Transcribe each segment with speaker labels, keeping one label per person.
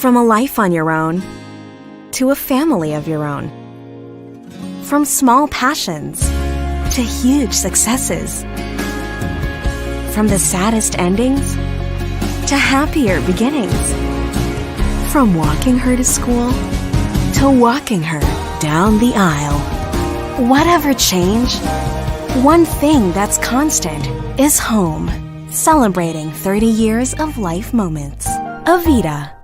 Speaker 1: From a life on your own to a family of your own. From small passions to huge successes. From the saddest endings to happier beginnings. From walking her to school to walking her down the aisle. Whatever change, one thing that's constant is home. Celebrating 30 years of life moments. Avida.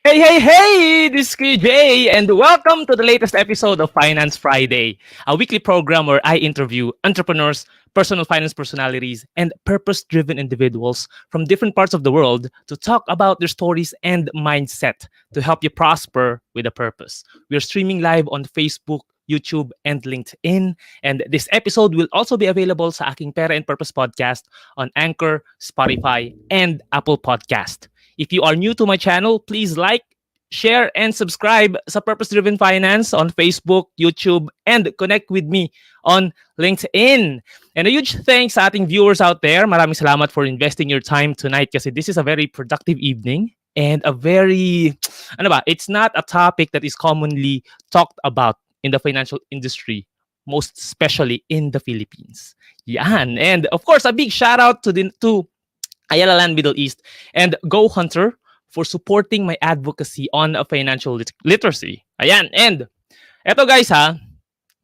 Speaker 2: Hey, hey, hey! This is KJ, and welcome to the latest episode of Finance Friday, a weekly program where I interview entrepreneurs, personal finance personalities, and purpose-driven individuals from different parts of the world to talk about their stories and mindset to help you prosper with a purpose. We are streaming live on Facebook, YouTube, and LinkedIn. And this episode will also be available sa aking Pera and Purpose podcast on Anchor, Spotify, and Apple Podcast. If you are new to my channel, please like, share, and subscribe sa Purpose Driven Finance on Facebook, YouTube, and connect with me on LinkedIn. And a huge thanks sa ating viewers out there. Maraming salamat for investing your time tonight kasi this is a very productive evening and a very, it's not a topic that is commonly talked about in the financial industry, most especially in the Philippines. Yan. And of course, a big shout out to Ayala Land Middle East and Go Hunter for supporting my advocacy on financial literacy. Ayan. And eto guys ha,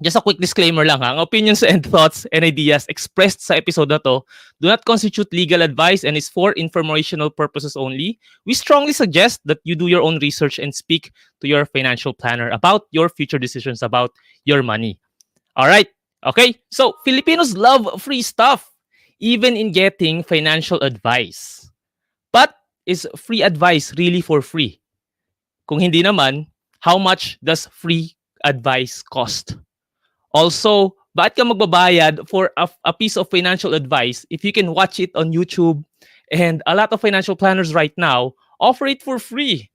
Speaker 2: just a quick disclaimer lang ha. Ang opinions and thoughts and ideas expressed sa episode na to do not constitute legal advice and is for informational purposes only. We strongly suggest that you do your own research and speak to your financial planner about your future decisions about your money. All right. Okay. So Filipinos love free stuff, even in getting financial advice. But is free advice really for free? Kung hindi naman, how much does free advice cost? Also, bakit ka magbabayad for a piece of financial advice if you can watch it on YouTube and a lot of financial planners right now offer it for free?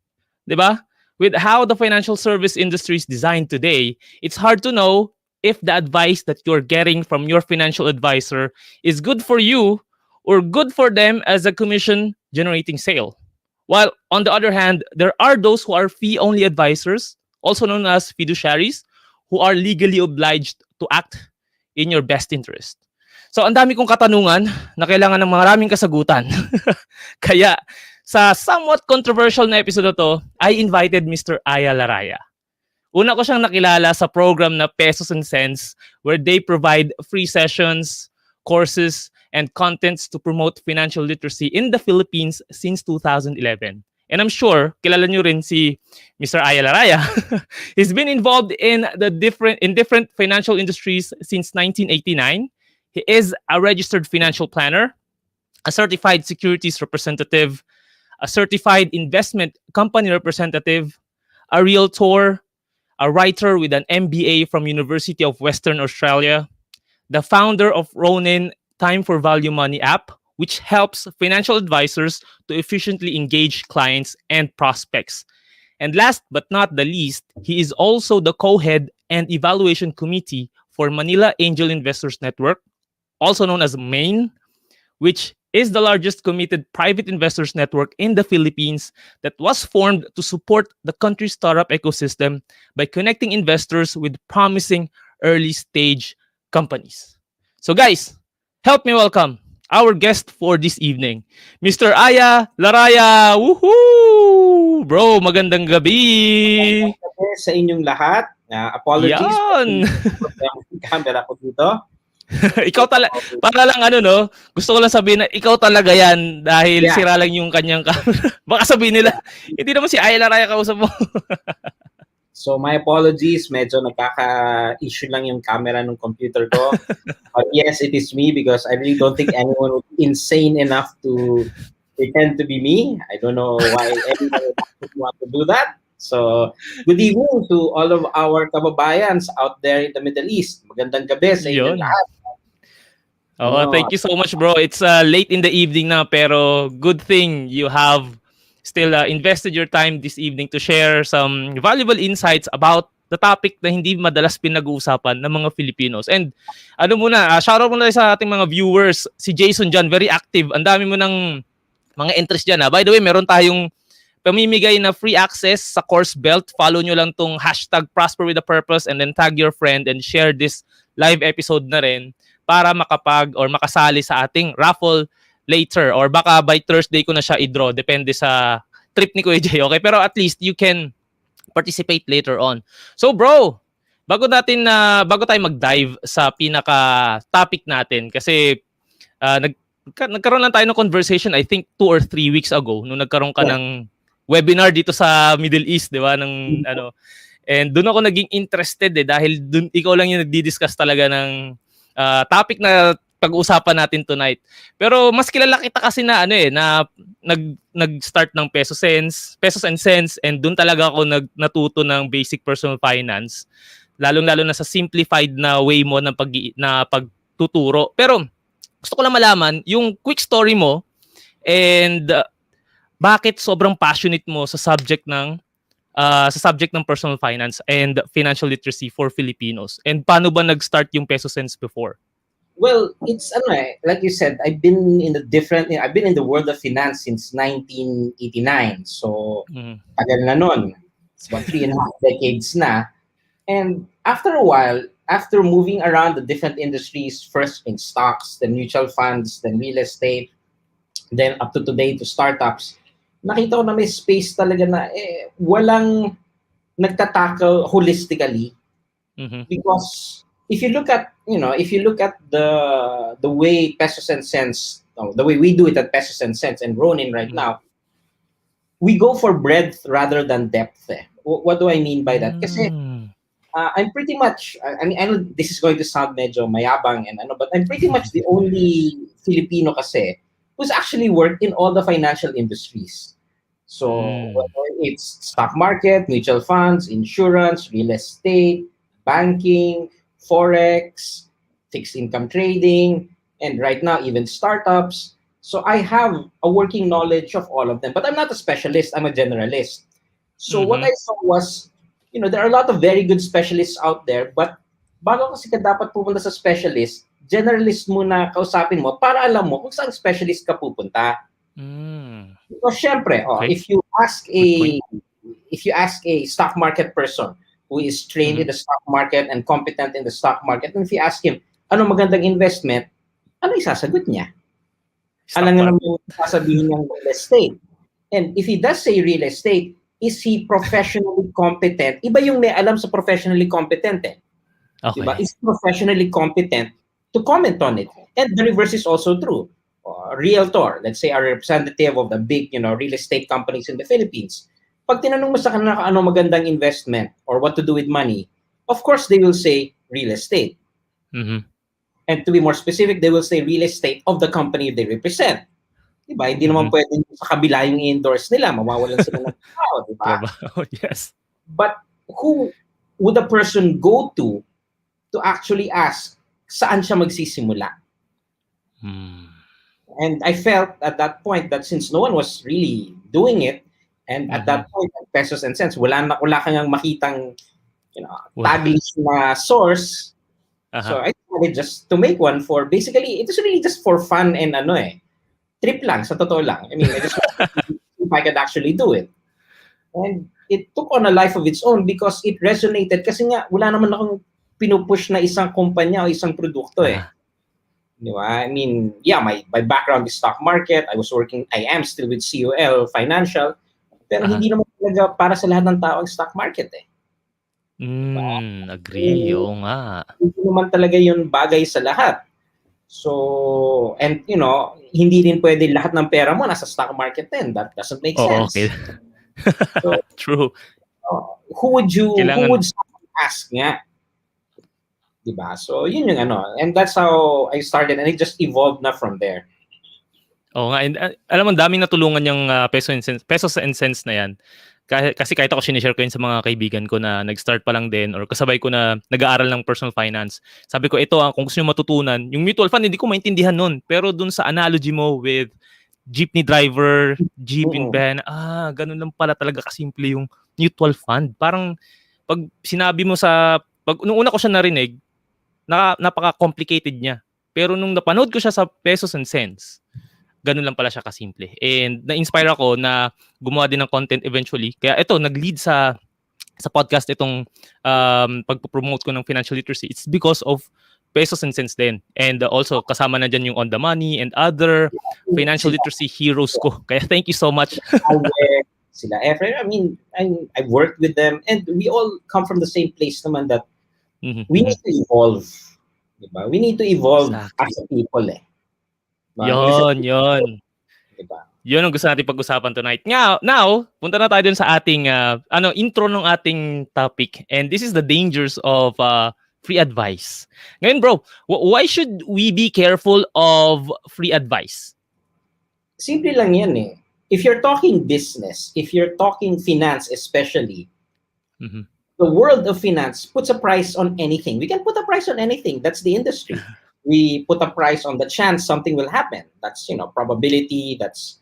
Speaker 2: Diba? With how the financial service industry is designed today, it's hard to know if the advice that you're getting from your financial advisor is good for you or good for them as a commission-generating sale. While on the other hand, there are those who are fee-only advisors, also known as fiduciaries, who are legally obliged to act in your best interest. So, ang dami kong katanungan na kailangan ng maraming kasagutan. Kaya, sa somewhat controversial na episode na to, I invited Mr. Laraya. Una ko siyang nakilala sa program na Pesos and Cents where they provide free sessions, courses, and contents to promote financial literacy in the Philippines since 2011. And I'm sure, kilala nyo rin si Mr. Laraya. He's been involved in different financial industries since 1989. He is a registered financial planner, a certified securities representative, a certified investment company representative, a realtor, a writer with an MBA from University of Western Australia, the founder of Ronin Time for Value Money app, which helps financial advisors to efficiently engage clients and prospects. And last but not the least, he is also the co-head and evaluation committee for Manila Angel Investors Network, also known as MAIN, which is the largest committed private investors network in the Philippines that was formed to support the country's startup ecosystem by connecting investors with promising early-stage companies. So guys, help me welcome our guest for this evening, Mr. Laraya. Woohoo! Bro, magandang gabi!
Speaker 3: Sa inyong lahat. Apologies.
Speaker 2: Yan!
Speaker 3: Yung camera ko dito.
Speaker 2: Ikaw talaga, para lang gusto ko lang sabihin na ikaw talaga yan dahil sira lang yung kanyang camera. Baka sabihin nila, hindi naman si Laraya kausap mo.
Speaker 3: So my apologies, medyo nagkaka-issue lang yung camera ng computer ko. But yes, it is me because I really don't think anyone would be insane enough to pretend to be me. I don't know why anyone would want to do that. So, good evening to all of our kababayans out there in the Middle East. Magandang gabi sa inyo lahat.
Speaker 2: Thank you so much, bro. It's late in the evening na, pero good thing you have still invested your time this evening to share some valuable insights about the topic na hindi madalas pinag-uusapan ng mga Filipinos. And shoutout muna sa ating mga viewers. Si Jason John, very active. Ang dami mo ng mga entries dyan. By the way, meron tayong pamimigay na free access sa course belt. Follow nyo lang tong hashtag Prosper with a Purpose and then tag your friend and share this live episode na rin para makasali sa ating raffle later or baka by Thursday ko na siya i-draw. Depende sa trip ni Kuya Jay. Okay? Pero at least you can participate later on. So bro, bago tayo mag-dive sa pinaka-topic natin kasi nagkaroon lang tayo ng conversation I think 2 or 3 weeks ago nung nagkaroon ka ng webinar dito sa Middle East, di ba? And doon ako naging interested dahil doon ikaw lang yung nagdi-discuss talaga ng topic na pag-uusapan natin tonight. Pero mas kilala kita kasi na nag-start ng pesos and cents and doon talaga ako natuto ng basic personal finance. Lalong-lalo na sa simplified na way mo ng pagtuturo. Pero gusto ko lang malaman yung quick story mo and bakit sobrang passionate mo sa subject ng personal finance and financial literacy for Filipinos. And paano ba nag-start yung peso cents before?
Speaker 3: Well, it's like you said, I've been in the world of finance since 1989. So, tagal na nun. It's about 3.5 decades na. And after a while, after moving around the different industries, first in stocks, then mutual funds, then real estate, then up to today to startups, nakita ko na may space talaga na walang nagtatackle holistically. Because if you look at the way pesos and cents, the way we do it at pesos and cents and Ronin right now, we go for breadth rather than depth. What do I mean by that? Kasi I'm pretty much, I know this is going to sound medyo mayabang but I'm pretty much the only Filipino kasi who's actually worked in all the financial industries. So whether it's stock market, mutual funds, insurance, real estate, banking, forex, fixed income trading, and right now even startups. So I have a working knowledge of all of them, but I'm not a specialist, I'm a generalist. So what I saw was, there are a lot of very good specialists out there, but bago kasi ka dapat pupunta sa specialist, generalist muna kausapin mo para alam mo kung saan specialist ka pupunta. Because syempre, if you ask a stock market person who is trained in the stock market and competent in the stock market, and if you ask him, ano magandang investment, ano isasagot niya? Alam nga naman sasabihin niyang real estate. And if he does say real estate, is he professionally competent? Iba yung may alam sa professionally competent Okay. Diba? Is he professionally competent to comment on it? And the reverse is also true. Realtor, let's say a representative of the big, real estate companies in the Philippines. Pag tinanong mo sa kanila ano magandang investment or what to do with money, of course they will say real estate. And to be more specific, they will say real estate of the company they represent. Diba? Hindi naman pwede sa kabila yung endorse nila. Mawawalan sila ng tao, diba?
Speaker 2: Yes.
Speaker 3: But who would a person go to actually ask saan siya magsisimula? And I felt at that point that since no one was really doing it, and at that point, pesos and cents, wala kang makitang, taglish na source. So I decided just to make one for, basically, it was really just for fun and trip lang, sa totoo lang. I mean, I just wanted to see if I could actually do it. And it took on a life of its own because it resonated. Kasi nga, wala naman akong pinupush na isang kumpanya o isang produkto I mean, yeah, my background is stock market. I am still with COL Financial. Pero hindi naman talaga para sa lahat ng tao ang stock market
Speaker 2: Agree. Oo nga.
Speaker 3: Hindi naman talaga yun bagay sa lahat. So, and hindi rin pwede lahat ng pera mo nasa stock market din. That doesn't make sense.
Speaker 2: Okay.
Speaker 3: So,
Speaker 2: true.
Speaker 3: Who would ask nga? Diba? So, yun yung and that's how I started and it just evolved na from there.
Speaker 2: Oo nga, and alam mo, daming natulungan yung pesos and cents na yan. Kasi kahit ako sinishare ko yun sa mga kaibigan ko na nag-start pa lang din or kasabay ko na nag-aaral ng personal finance. Sabi ko, ito kung gusto nyo matutunan, yung mutual fund, hindi ko maintindihan nun. Pero dun sa analogy mo with jeepney driver, jeep in van, ganun lang pala talaga kasimple yung mutual fund. Parang pag sinabi mo nung una ko siya narinig, napaka-complicated niya. Pero nung napanood ko siya sa pesos and cents, ganun lang pala siya kasimple. And na-inspire ako na gumawa din ng content eventually. Kaya ito, nag-lead sa podcast itong pagpo-promote ko ng financial literacy. It's because of pesos and cents din. And also, kasama na dyan yung On The Money and other financial literacy heroes ko. Kaya thank you so much.
Speaker 3: Sila Efren. I mean, I've worked with them and we all come from the same place naman that we need to evolve. Diba? We need to evolve as a people
Speaker 2: Yon.
Speaker 3: Diba?
Speaker 2: Yun ang gusto natin pag-usapan tonight. Now, punta na tayo dun sa ating intro ng ating topic. And this is the dangers of free advice. Ngayon bro, why should we be careful of free advice?
Speaker 3: Simple lang yan eh. If you're talking business, if you're talking finance especially, the world of finance puts a price on anything. We can put a price on anything. That's the industry. We put a price on the chance something will happen. That's, probability. That's,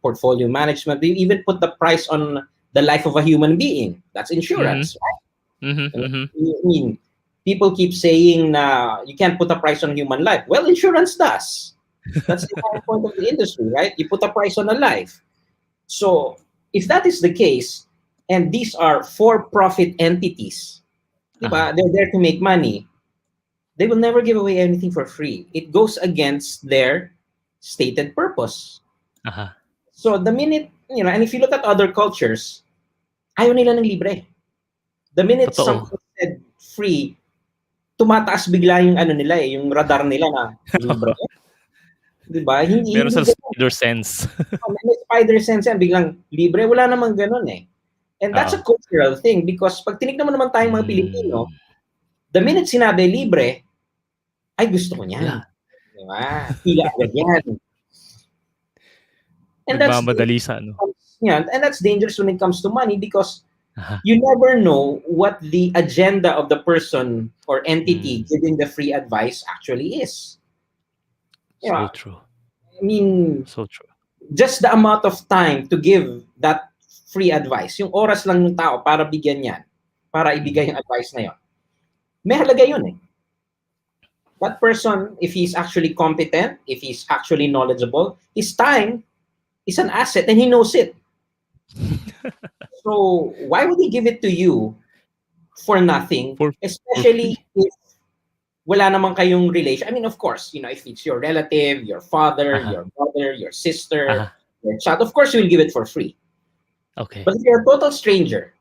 Speaker 3: portfolio management. We even put the price on the life of a human being. That's insurance, right? I mean, people keep saying you can't put a price on human life. Well, insurance does. That's the entire point of the industry, right? You put a price on a life. So, if that is the case, and these are for-profit entities, diba? They're there to make money, they will never give away anything for free. It goes against their stated purpose. So, the minute, and if you look at other cultures, ayaw nila ng libre. The minute something said free, tumataas bigla yung yung radar nila na libre. Diba?
Speaker 2: Meron sa spider sense.
Speaker 3: May spider sense yan, biglang libre. Wala namang ganun eh. And that's a cultural thing because pag tinignan mo naman tayong mga Pilipino, the minute sinabi libre, ay gusto ko niyan. Diba? Hila agad yan. And that's dangerous when it comes to money because you never know what the agenda of the person or entity giving the free advice actually is.
Speaker 2: So true.
Speaker 3: I mean,
Speaker 2: so true.
Speaker 3: Just the amount of time to give that free advice, yung oras lang ng tao para bigyan yan, para ibigay yung advice na yun, may halaga yun eh. That person, if he's actually competent, if he's actually knowledgeable, his time is an asset and he knows it. So, why would he give it to you for nothing? Especially if wala naman kayong relation. I mean, of course, if it's your relative, your father, your brother, your sister, your child, of course, you'll give it for free.
Speaker 2: Okay.
Speaker 3: But if you're a total stranger,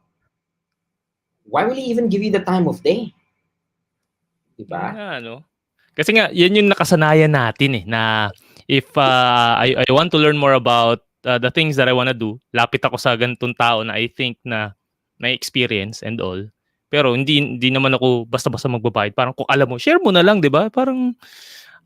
Speaker 3: why will he even give you the time of day? Diba?
Speaker 2: Kasi nga, yan yung nakasanayan natin na if I want to learn more about the things that I want to do, lapit ako sa ganitong tao na I think na may experience and all. Pero hindi naman ako basta-basta magbabayad. Parang kung alam mo, share mo na lang, 'di ba? Parang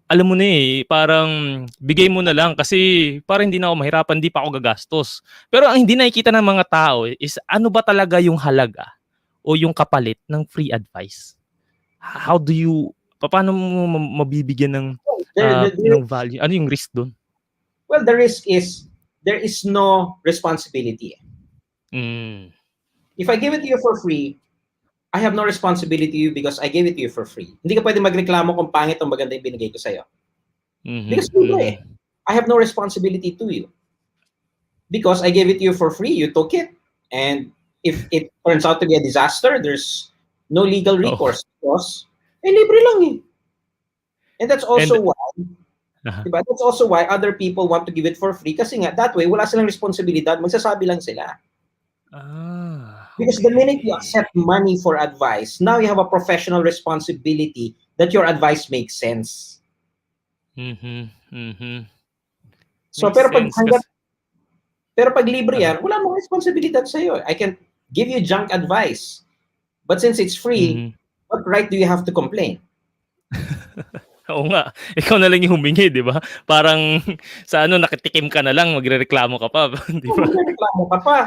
Speaker 2: alam mo na parang bigay mo na lang kasi para hindi na ako mahirapan, hindi pa ako gagastos. Pero ang hindi nakikita ng mga tao is ano ba talaga yung halaga o yung kapalit ng free advice? How do you paano mo mabibigyan ng value? Ano yung risk doon?
Speaker 3: Well, the risk is there is no responsibility. If I give it to you for free, I have no responsibility to you because I gave it to you for free. Hindi ka pwede magreklamo kung pangit o maganda yung binigay ko sa'yo. Because I have no responsibility to you. Because I gave it to you for free, you took it. And if it turns out to be a disaster, there's no legal recourse. Because, libre lang eh. And that's also why, diba? That's also why other people want to give it for free. Kasi nga, that way, wala silang responsibilidad, magsasabi lang sila. Because the minute you accept money for advice, now you have a professional responsibility that your advice makes sense. So, pero pag libre yan, wala mong responsibilidad sa'yo. I can give you junk advice. But since it's free, what right do you have to complain?
Speaker 2: Oo nga. Ikaw na lang yung humingi, di ba? Parang sa nakitikim ka na lang, magrereklamo ka pa. Di ba?
Speaker 3: Magrereklamo ka pa.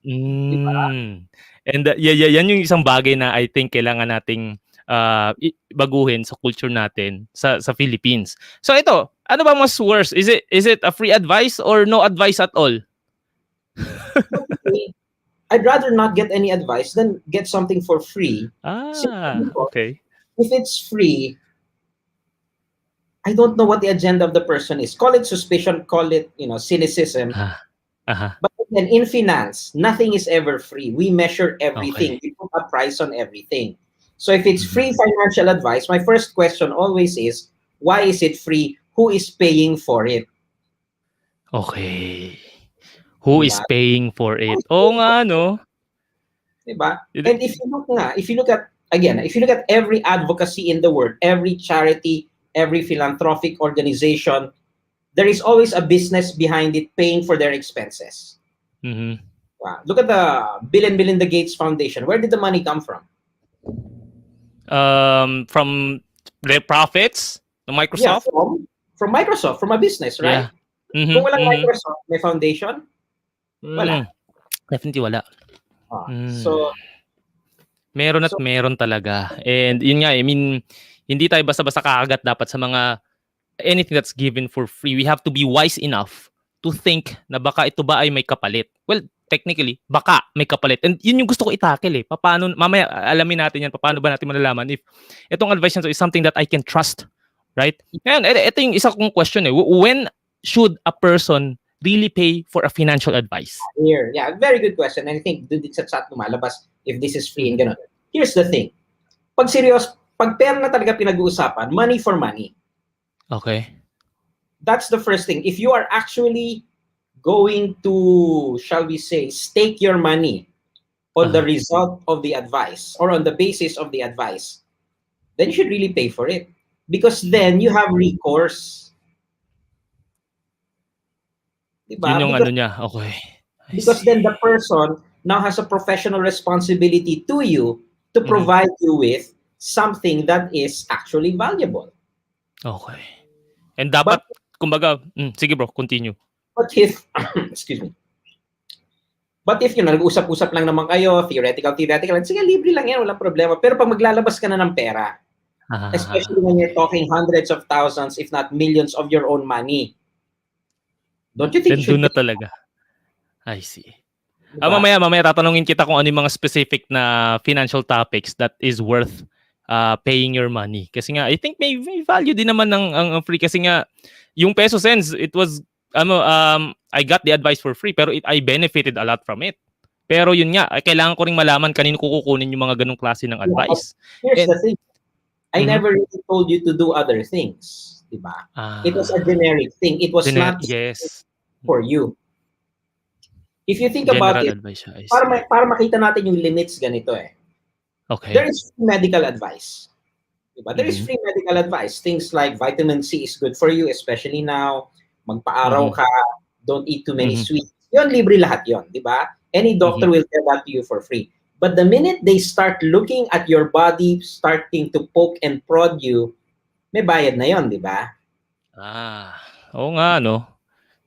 Speaker 2: And yan yung isang bagay na I think kailangan nating baguhin sa culture natin sa Philippines. So ito, ano ba mas worse? Is it a free advice or no advice at all?
Speaker 3: I'd rather not get any advice than get something for free.
Speaker 2: Okay.
Speaker 3: If it's free, I don't know what the agenda of the person is. Call it suspicion, call it, cynicism. But again, in finance, nothing is ever free. We measure everything.
Speaker 2: Okay.
Speaker 3: We put a price on everything. So if it's free financial advice, my first question always is, why is it free? Who is paying for it?
Speaker 2: Okay. Who is
Speaker 3: Diba?
Speaker 2: paying for
Speaker 3: Who
Speaker 2: it?
Speaker 3: is
Speaker 2: Oo
Speaker 3: paying for
Speaker 2: nga,
Speaker 3: it?
Speaker 2: no?
Speaker 3: Diba? And if you look at every advocacy in the world, every charity, every philanthropic organization, there is always a business behind it paying for their expenses.
Speaker 2: Mhm.
Speaker 3: Wow. Look at the Bill and Melinda Gates Foundation. Where did the money come from?
Speaker 2: From their profits, the
Speaker 3: Yeah,
Speaker 2: Microsoft?
Speaker 3: from Microsoft, from a business, right?
Speaker 2: Yeah. Mhm,
Speaker 3: Kung walang
Speaker 2: mhm.
Speaker 3: Microsoft, may foundation? Wala.
Speaker 2: Definitely wala. Mm.
Speaker 3: So,
Speaker 2: Meron at
Speaker 3: so
Speaker 2: meron talaga. And yun nga, I mean, hindi tayo basta-basta kakagat dapat sa mga anything that's given for free. We have to be wise enough to think na baka ito ba ay may kapalit. Well, technically, baka may kapalit. And yun yung gusto ko itakil eh. Paano, mamaya alamin natin yan, paano ba natin malalaman if itong advice na to is something that I can trust. Right? Ngayon, ito yung isa kong question eh. When should a person really pay for a financial advice?
Speaker 3: here, yeah, very good question. And I think dun din sa chat lumalabas if this is free and gano'n. Here's the thing. Pag pera na talaga pinag-uusapan, money for money.
Speaker 2: Okay.
Speaker 3: That's the first thing. If you are actually going to, shall we say, stake your money on the result of the advice or on the basis of the advice, then you should really pay for it. Because then you have recourse. Diba?
Speaker 2: Yun yung ano niya. Okay.
Speaker 3: Because then the person now has a professional responsibility to you to provide you with something that is actually valuable.
Speaker 2: Okay. And dapat, kumbaga, sige bro, continue.
Speaker 3: But if, excuse me. But if nag-usap-usap lang naman kayo, theoretical, sige, libre lang yan, walang problema. Pero pag maglalabas ka na ng pera, especially when you're talking hundreds of thousands, if not millions of your own money, don't you think
Speaker 2: then doon na talaga. I see.
Speaker 3: Diba?
Speaker 2: Mamaya tatanungin kita kung ano yung mga specific na financial topics that is worth paying your money. Kasi nga, I think may value din naman ang free. Kasi nga, yung peso cents, it was, I got the advice for free, pero I benefited a lot from it. Pero yun nga, kailangan ko ring malaman kanino ko kukunin yung mga ganong klase ng advice.
Speaker 3: Here's the thing. I never really told you to do other things. Diba? It was a generic thing. It was not for you. If you think about it, para makita natin yung limits ganito eh.
Speaker 2: Okay.
Speaker 3: There is free medical advice. Diba? There is free medical advice. Things like vitamin C is good for you, especially now. Magpa-araw ka, don't eat too many sweets. Yon, libre lahat yon, diba? Any doctor will tell that to you for free. But the minute they start looking at your body, starting to poke and prod you, may bayad na yon, diba?
Speaker 2: Oo nga, no?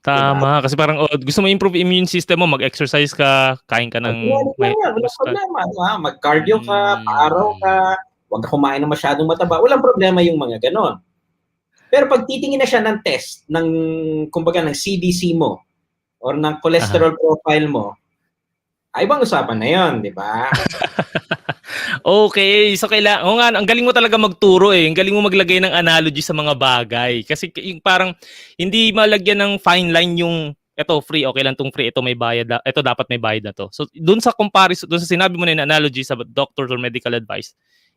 Speaker 2: Tama. Diba? Kasi parang gusto mo improve immune system mo, mag-exercise ka, kain ka ng...
Speaker 3: Walang problema. Mag-cardio ka, pa-araw ka, huwag ka kumain ng masyadong mataba. Walang problema yung mga ganon. Pero pag titingin na siya ng test, kumbaga ng CBC mo, or ng cholesterol profile mo, ay ibang usapan na yon, di ba?
Speaker 2: Okay, so ang galing mo talaga magturo eh. Ang galing mo maglagay ng analogy sa mga bagay. Kasi yung parang hindi malagyan ng fine line yung ito free, okay lang tong free, ito may bayad, ito dapat may bayad na to. So doon sa comparison, doon sa sinabi mo na yung analogy sa doctor or medical advice,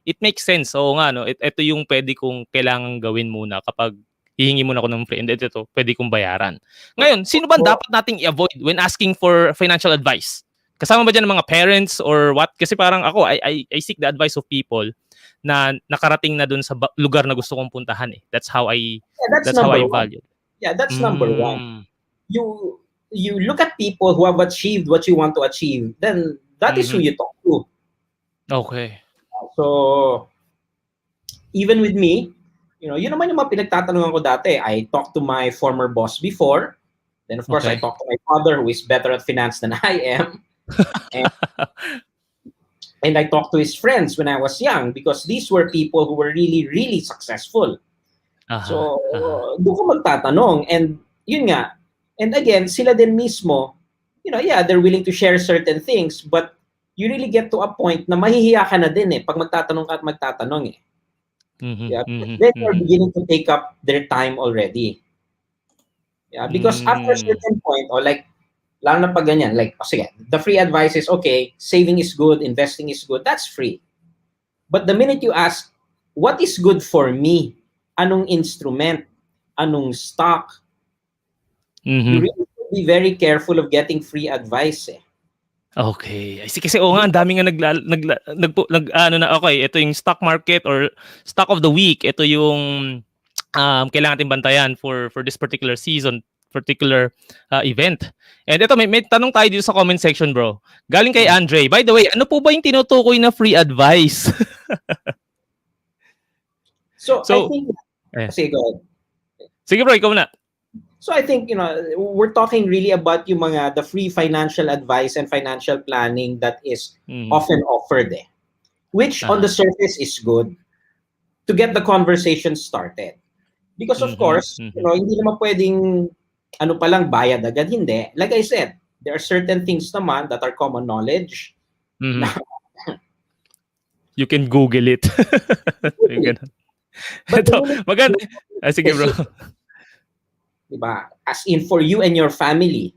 Speaker 2: it makes sense. Oo nga, no? Ito yung pwede kong kailangan gawin muna kapag hihingi muna ako ng free and ito pwede kong bayaran. Ngayon, sino ba dapat nating i-avoid when asking for financial advice? Kasama ba dyan ng mga parents or what? Kasi parang ako, I seek the advice of people na nakarating na dun sa lugar na gusto kong puntahan eh. That's how I value.
Speaker 3: Yeah, that's number one. You look at people who have achieved what you want to achieve, then that is who you talk to.
Speaker 2: Okay.
Speaker 3: So, even with me, yun naman yung mga pinagtatanungan ko dati. I talked to my former boss before. Then, of course, I talked to my father who is better at finance than I am. And I talked to his friends when I was young because these were people who were really, really successful. So, doon ko magtatanong. And yun nga. And again, sila din mismo, they're willing to share certain things, but you really get to a point na mahihiya ka na din eh pag magtatanong ka at magtatanong eh. Yeah, then you're beginning to take up their time already. Yeah, because after a certain point, or like, lalo na pag ganyan, like, sige, the free advice is, okay, saving is good, investing is good, that's free. But the minute you ask, what is good for me? Anong instrument? Anong stock? You really have to be very careful of getting free advice eh.
Speaker 2: Okay. I see. Kasi nga, ang dami nga ano na, okay, ito yung stock market or stock of the week. Ito yung kailangan natin bantayan for this particular season, particular event. And ito, may tanong tayo dito sa comment section, bro. Galing kay Andre. By the way, ano po ba yung tinutukoy na free advice?
Speaker 3: So I think, sige, go ahead.
Speaker 2: Sige bro, ikaw na.
Speaker 3: So I think, we're talking really about yung the free financial advice and financial planning that is often offered eh. Which on the surface is good to get the conversation started. Because of course, hindi naman pwedeng pa lang bayad agad, hindi. Like I said, there are certain things naman that are common knowledge.
Speaker 2: You can Google it. Ito, maganda. Sige bro.
Speaker 3: Diba? As in for you and your family.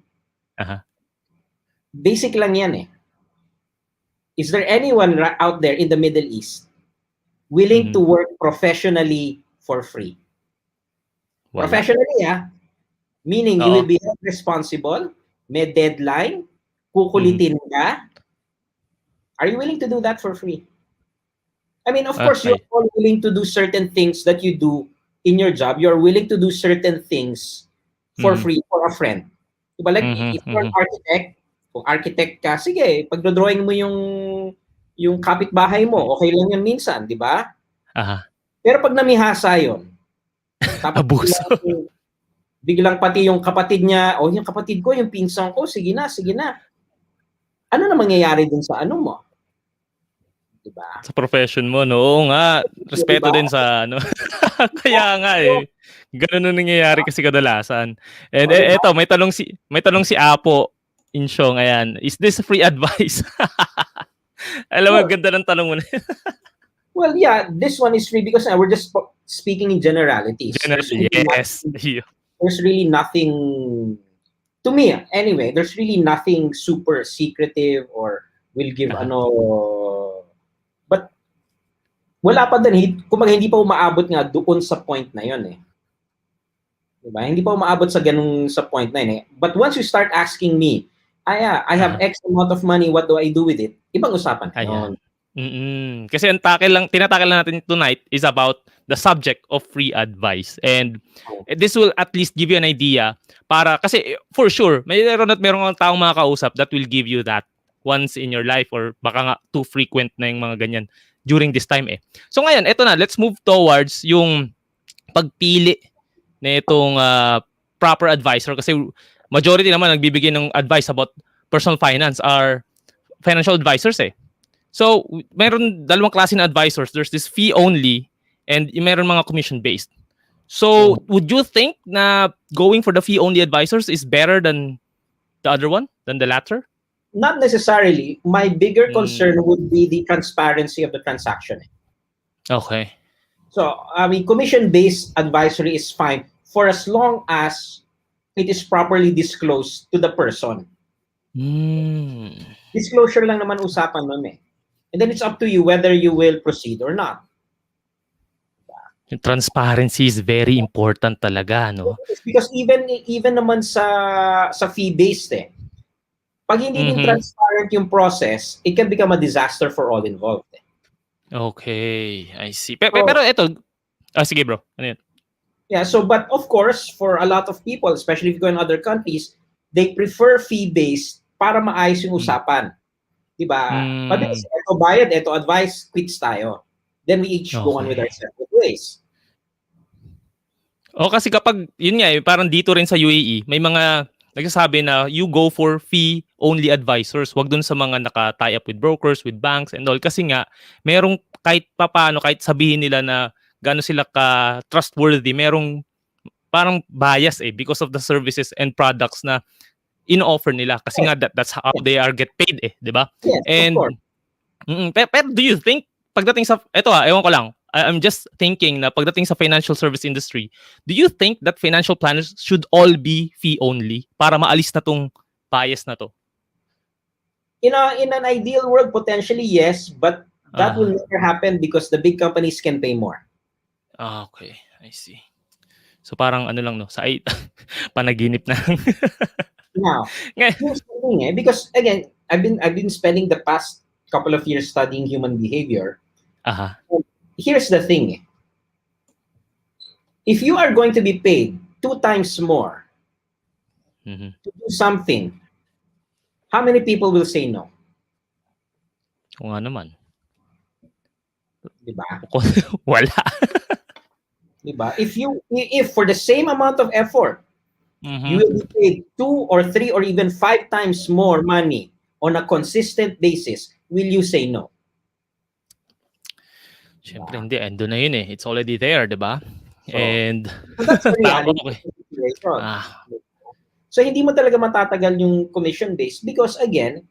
Speaker 3: Basic lang yan eh. Is there anyone out there in the Middle East willing to work professionally for free? Wala. Professionally, meaning you will be responsible, may deadline, kukulitin ka. Are you willing to do that for free? I mean, of course, you're all willing to do certain things that you do in your job. You're willing to do certain things for free for a friend. Diba? Like, if you're an architect, kung architect ka, sige, pag-drawing mo yung kapitbahay mo, okay lang yan minsan, di ba? Pero pag namihasa yun, tapos biglang pati yung kapatid niya, yung kapatid ko, yung pinsan ko, sige na. Ano na mangyayari dun sa ano mo? Diba?
Speaker 2: Sa profession mo, no? Oo nga. Respeto din sa ano. Kaya nga eh. Ganun na nangyayari kasi kadalasan. And eto, may tanong si Apo Insyong, ayan. Is this free advice? Alam mo, ganda ng tanong mo na.
Speaker 3: Well, yeah, this one is free because we're just speaking in generalities.
Speaker 2: Yes.
Speaker 3: There's really nothing, to me anyway, there's really nothing super secretive or will give but wala pa din, kumbaga hindi pa umaabot nga doon sa point na yun eh. Diba? Hindi pa umaabot sa ganung sa point na yun eh. But once you start asking me, I have X amount of money, what do I do with it? Ibang usapan.
Speaker 2: Kasi ang tinatakil lang natin tonight is about the subject of free advice. And this will at least give you an idea para, kasi for sure, meron ang taong mga kausap that will give you that once in your life or baka nga too frequent na yung mga ganyan during this time eh. So ngayon, eto na, let's move towards yung pagpili na itong proper advisor kasi majority naman nagbibigay ng advice about personal finance are financial advisors eh. So, meron dalawang klase na advisors. There's this fee only and meron mga commission based. So, would you think na going for the fee only advisors is better than the other one, than the latter?
Speaker 3: Not necessarily. My bigger concern would be the transparency of the transaction.
Speaker 2: Okay.
Speaker 3: So, I mean, commission-based advisory is fine for as long as it is properly disclosed to the person. Disclosure lang naman usapan nun eh. And then it's up to you whether you will proceed or not.
Speaker 2: Transparency is very important talaga, no?
Speaker 3: Because even naman sa fee-based eh, pag hindi din transparent yung process, it can become a disaster for all involved.
Speaker 2: Okay, I see. Pero ito, sige bro, ano yun?
Speaker 3: Yeah, so but of course, for a lot of people, especially if you go in other countries, they prefer fee-based para maayos yung usapan. Diba? Mabilis, ito bayad, ito advice, quits tayo. Then we each go on with our separate ways.
Speaker 2: Kasi kapag, yun nga parang dito rin sa UAE, may mga nagsasabi na you go for fee-only advisors. Wag dun sa mga naka-tie up with brokers, with banks, and all. Kasi nga, merong kahit papano, kahit sabihin nila na gaano sila ka-trustworthy, merong parang bias because of the services and products na in-offer nila. Kasi nga, that's how they are get paid di ba?
Speaker 3: Yes,
Speaker 2: and,
Speaker 3: of course.
Speaker 2: Pero do you think, pagdating sa, ewan ko lang, I'm just thinking na pagdating sa financial service industry, do you think that financial planners should all be fee only para maalis na tong bias na to?
Speaker 3: In an ideal world, potentially yes, but that will never happen because the big companies can pay more.
Speaker 2: Okay, I see. So parang ano lang no, sa panaginip na.
Speaker 3: Now, here's the thing, because again, I've been spending the past couple of years studying human behavior. Here's the thing. If you are going to be paid 2 times more to do something, how many people will say no?
Speaker 2: Kung nga naman.
Speaker 3: Diba?
Speaker 2: Wala.
Speaker 3: Diba? If for the same amount of effort, you will be paid 2 or 3 or even 5 times more money on a consistent basis, will you say no?
Speaker 2: Siyempre hindi, ando na yun eh. It's already there, di ba?
Speaker 3: So,
Speaker 2: and
Speaker 3: that's the reality. So hindi mo talaga matatagal yung commission base because again,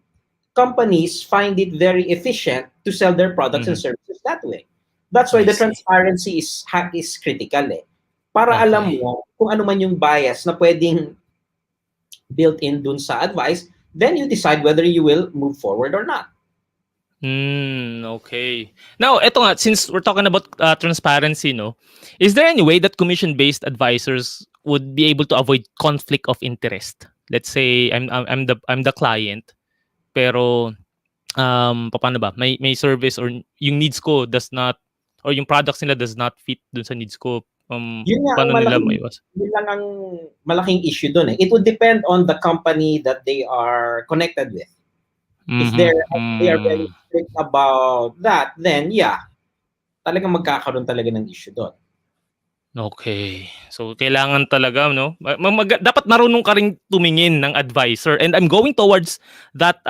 Speaker 3: companies find it very efficient to sell their products and services that way. That's why the transparency is critical eh. Para alam mo kung ano man yung bias na pwedeng built in dun sa advice, then you decide whether you will move forward or not.
Speaker 2: Okay. Now, eto nga, since we're talking about transparency, no, is there any way that commission-based advisors would be able to avoid conflict of interest? Let's say I'm the client, pero paano ba? May service or yung needs ko does not, or yung products nila does not fit dun sa needs ko. Paano nila maiwas?
Speaker 3: Yun lang ang malaking issue dun eh. It would depend on the company that they are connected with. If they are very strict about that, then yeah, talagang magkakaroon talaga ng issue doon.
Speaker 2: Okay. So kailangan talaga no, dapat marunong ka ring tumingin ng advisor, and I'm going towards that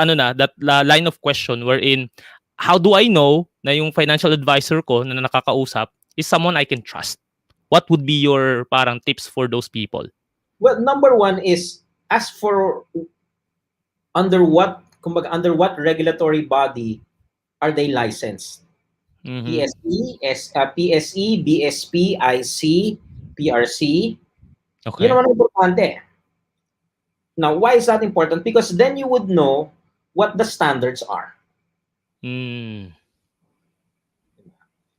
Speaker 2: line of question wherein how do I know na yung financial advisor ko na nakakausap is someone I can trust? What would be your parang tips for those people?
Speaker 3: Well, number one is ask for under what regulatory body are they licensed? PSE, BSP, IC, PRC.
Speaker 2: Okay.
Speaker 3: Yun naman importante. Now, why is that important? Because then you would know what the standards are.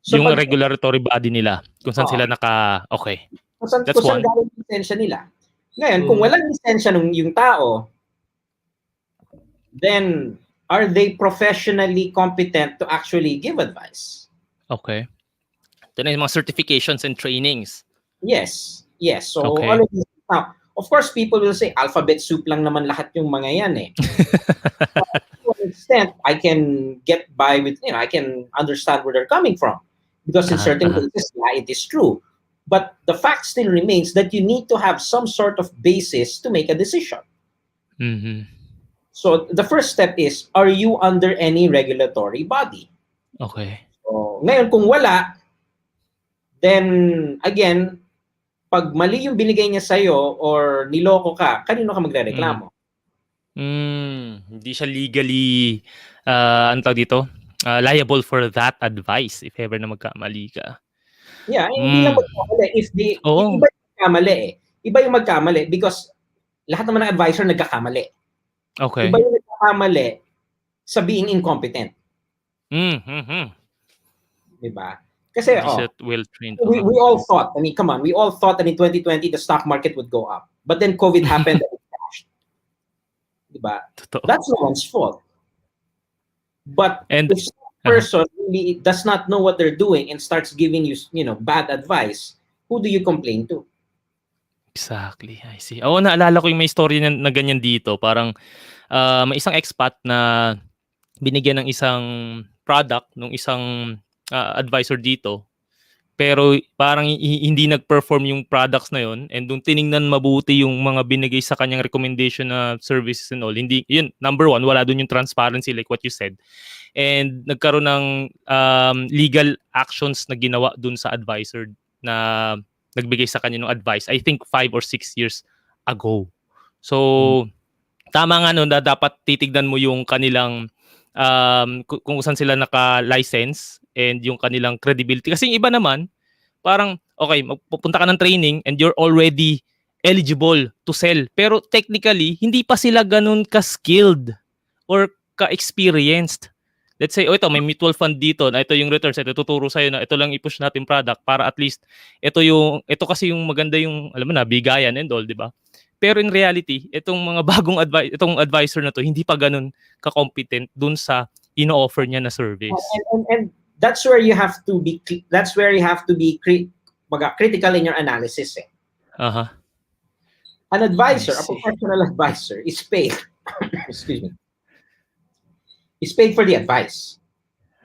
Speaker 2: So yung regulatory body nila, kung saan sila okay.
Speaker 3: That's one. Kung saan galing lisensya nila. Ngayon, kung walang lisensya yung tao, then are they professionally competent to actually give advice?
Speaker 2: Okay. Then yung mga certifications and trainings.
Speaker 3: Yes. So all of these, now, of course, people will say alphabet soup lang naman lahat yung mga yan eh. To an extent, I can get by with, I can understand where they're coming from. Because in certain cases, yeah, it is true. But the fact still remains that you need to have some sort of basis to make a decision. So the first step is, are you under any regulatory body?
Speaker 2: Okay.
Speaker 3: So ngayon kung wala, then again, pag mali yung binigay niya sa'yo or niloko ka, kanino ka magrereklamo?
Speaker 2: Hindi siya legally liable for that advice if ever na magkamali ka.
Speaker 3: Yeah, hindi lang magkamali. Iba yung magkamali eh. Iba yung magkamali because lahat naman ng advisor nagkakamali.
Speaker 2: Okay.
Speaker 3: Iba yung nagkakamali sa being incompetent. Diba? Kasi we all thought, come on, we all thought that in 2020 the stock market would go up. But then COVID happened and it crashed. Diba? That's no one's fault. But if some person really does not know what they're doing and starts giving you, bad advice, who do you complain to?
Speaker 2: Exactly. I see. Naalala ko yung may story na ganyan dito. Parang may isang expat na binigyan ng isang product ng isang advisor dito. Pero parang hindi nag-perform yung products na yon, and doon tiningnan mabuti yung mga binigay sa kanyang recommendation na services and all. Hindi, yun, number one, wala doon yung transparency like what you said. And nagkaroon ng legal actions na ginawa doon sa advisor na nagbigay sa kanya ng advice. I think 5 or 6 years ago. So, tama nga na dapat titignan mo yung kanilang kung saan sila naka-license and yung kanilang credibility. Kasi yung iba naman, parang, okay, magpupunta ka ng training and you're already eligible to sell. Pero technically, hindi pa sila ganun ka-skilled or ka-experienced. Let's say, ito, may mutual fund dito, na ito yung returns, ito tuturo sa'yo na ito lang i-push natin product para at least, ito kasi yung maganda yung, alam mo na, bigayan and all, di ba? Pero in reality, itong mga itong advisor na to, hindi pa ganun ka-competent dun sa ino-offer niya na service.
Speaker 3: And that's where you have to be critical in your analysis.
Speaker 2: Uh-huh.
Speaker 3: An advisor, a professional advisor, is paid. Excuse me. Is paid for the advice.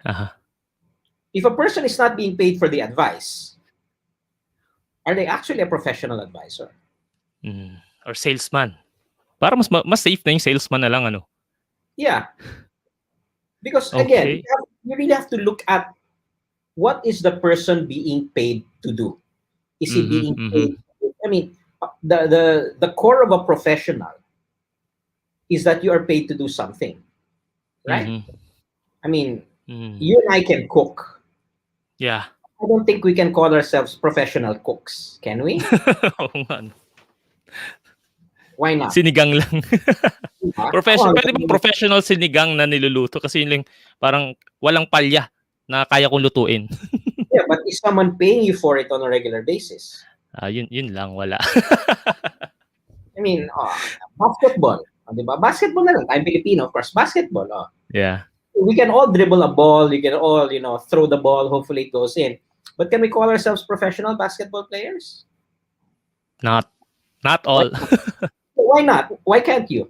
Speaker 2: Uh-huh.
Speaker 3: If a person is not being paid for the advice, are they actually a professional advisor?
Speaker 2: Or salesman? Para mas safe na yung salesman na lang, ano?
Speaker 3: Yeah. Because again, you really have to look at what is the person being paid to do. Is he being paid? I mean, the core of a professional is that you are paid to do something, right? I mean, you and I can cook.
Speaker 2: Yeah.
Speaker 3: I don't think we can call ourselves professional cooks, can we? Why not?
Speaker 2: Sinigang lang. Pwede bang professional sinigang na niluluto? Kasi yun lang, parang walang palya na kaya kong lutuin.
Speaker 3: Yeah, but is someone paying you for it on a regular basis?
Speaker 2: Yun lang, wala.
Speaker 3: I mean, basketball. Diba? Basketball na lang. I'm Filipino, of course. Basketball.
Speaker 2: Yeah.
Speaker 3: We can all dribble a ball. We can all, throw the ball. Hopefully it goes in. But can we call ourselves professional basketball players?
Speaker 2: Not all.
Speaker 3: Why not? Why can't you?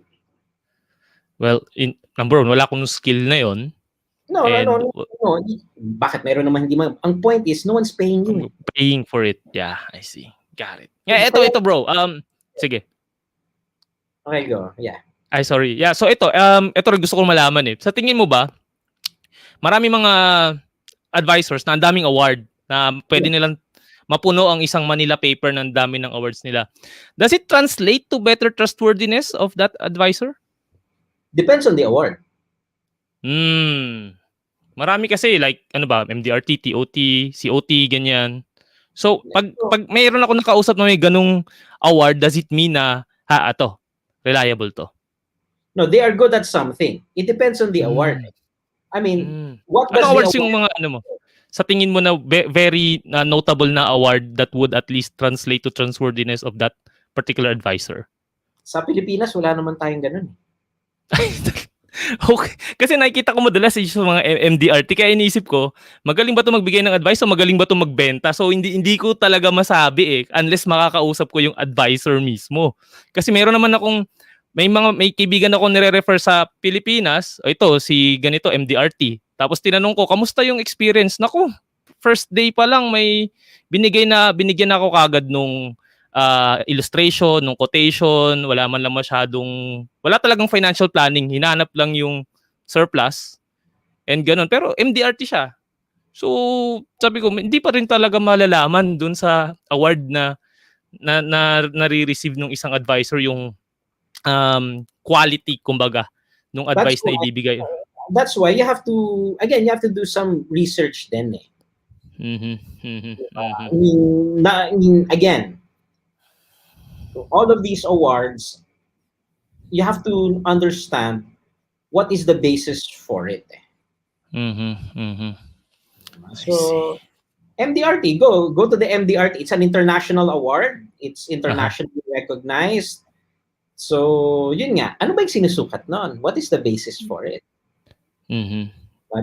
Speaker 2: Well, number one, wala akong skill na yon.
Speaker 3: No. Bakit meron naman hindi man? Ang point is, no one's paying you.
Speaker 2: Paying for it. Yeah, I see. Got it. Yeah, ito bro. Sige.
Speaker 3: Okay, go. Yeah.
Speaker 2: Ay, sorry. Yeah, so ito rin gusto kong malaman eh. Sa tingin mo ba, marami mga advisors na ang daming award na pwede nilang mapuno ang isang Manila paper ng dami ng awards nila. Does it translate to better trustworthiness of that advisor? Depends on the award. Marami kasi like MDRT, TOT, COT, ganyan. So pag mayroon ako nakausap na may ganung award, does it mean na reliable to? No, they are good at something. It depends on the award. I mean, what does awards yung mga mo? Sa tingin mo na very notable na award that would at least translate to trustworthiness of that particular advisor?
Speaker 3: Sa Pilipinas, wala naman tayong ganun.
Speaker 2: Okay. Kasi nakikita ko madalas sa mga MDRT, kaya iniisip ko, magaling ba ito magbigay ng advice o magaling ba ito magbenta? So hindi ko talaga masabi unless makakausap ko yung advisor mismo. Kasi meron naman akong may kaibigan ako nire-refer sa Pilipinas, ito si ganito MDRT. Tapos tinanong ko, kamusta yung experience? Naku, first day pa lang may binigyan ako kagad nung illustration, nung quotation, wala talagang financial planning, hinanap lang yung surplus and ganun. Pero MDRT siya. So, sabi ko, hindi pa rin talaga malalaman dun sa award na nare-receive ng isang advisor yung quality, kumbaga, nung advice na ibibigay.
Speaker 3: That's why you have to do some research then. Again, all of these awards, you have to understand what is the basis for it. So, MDRT, go to the MDRT. It's an international award. It's internationally recognized. So, yun nga. Ano ba yung sinusukat nun? What is the basis for it?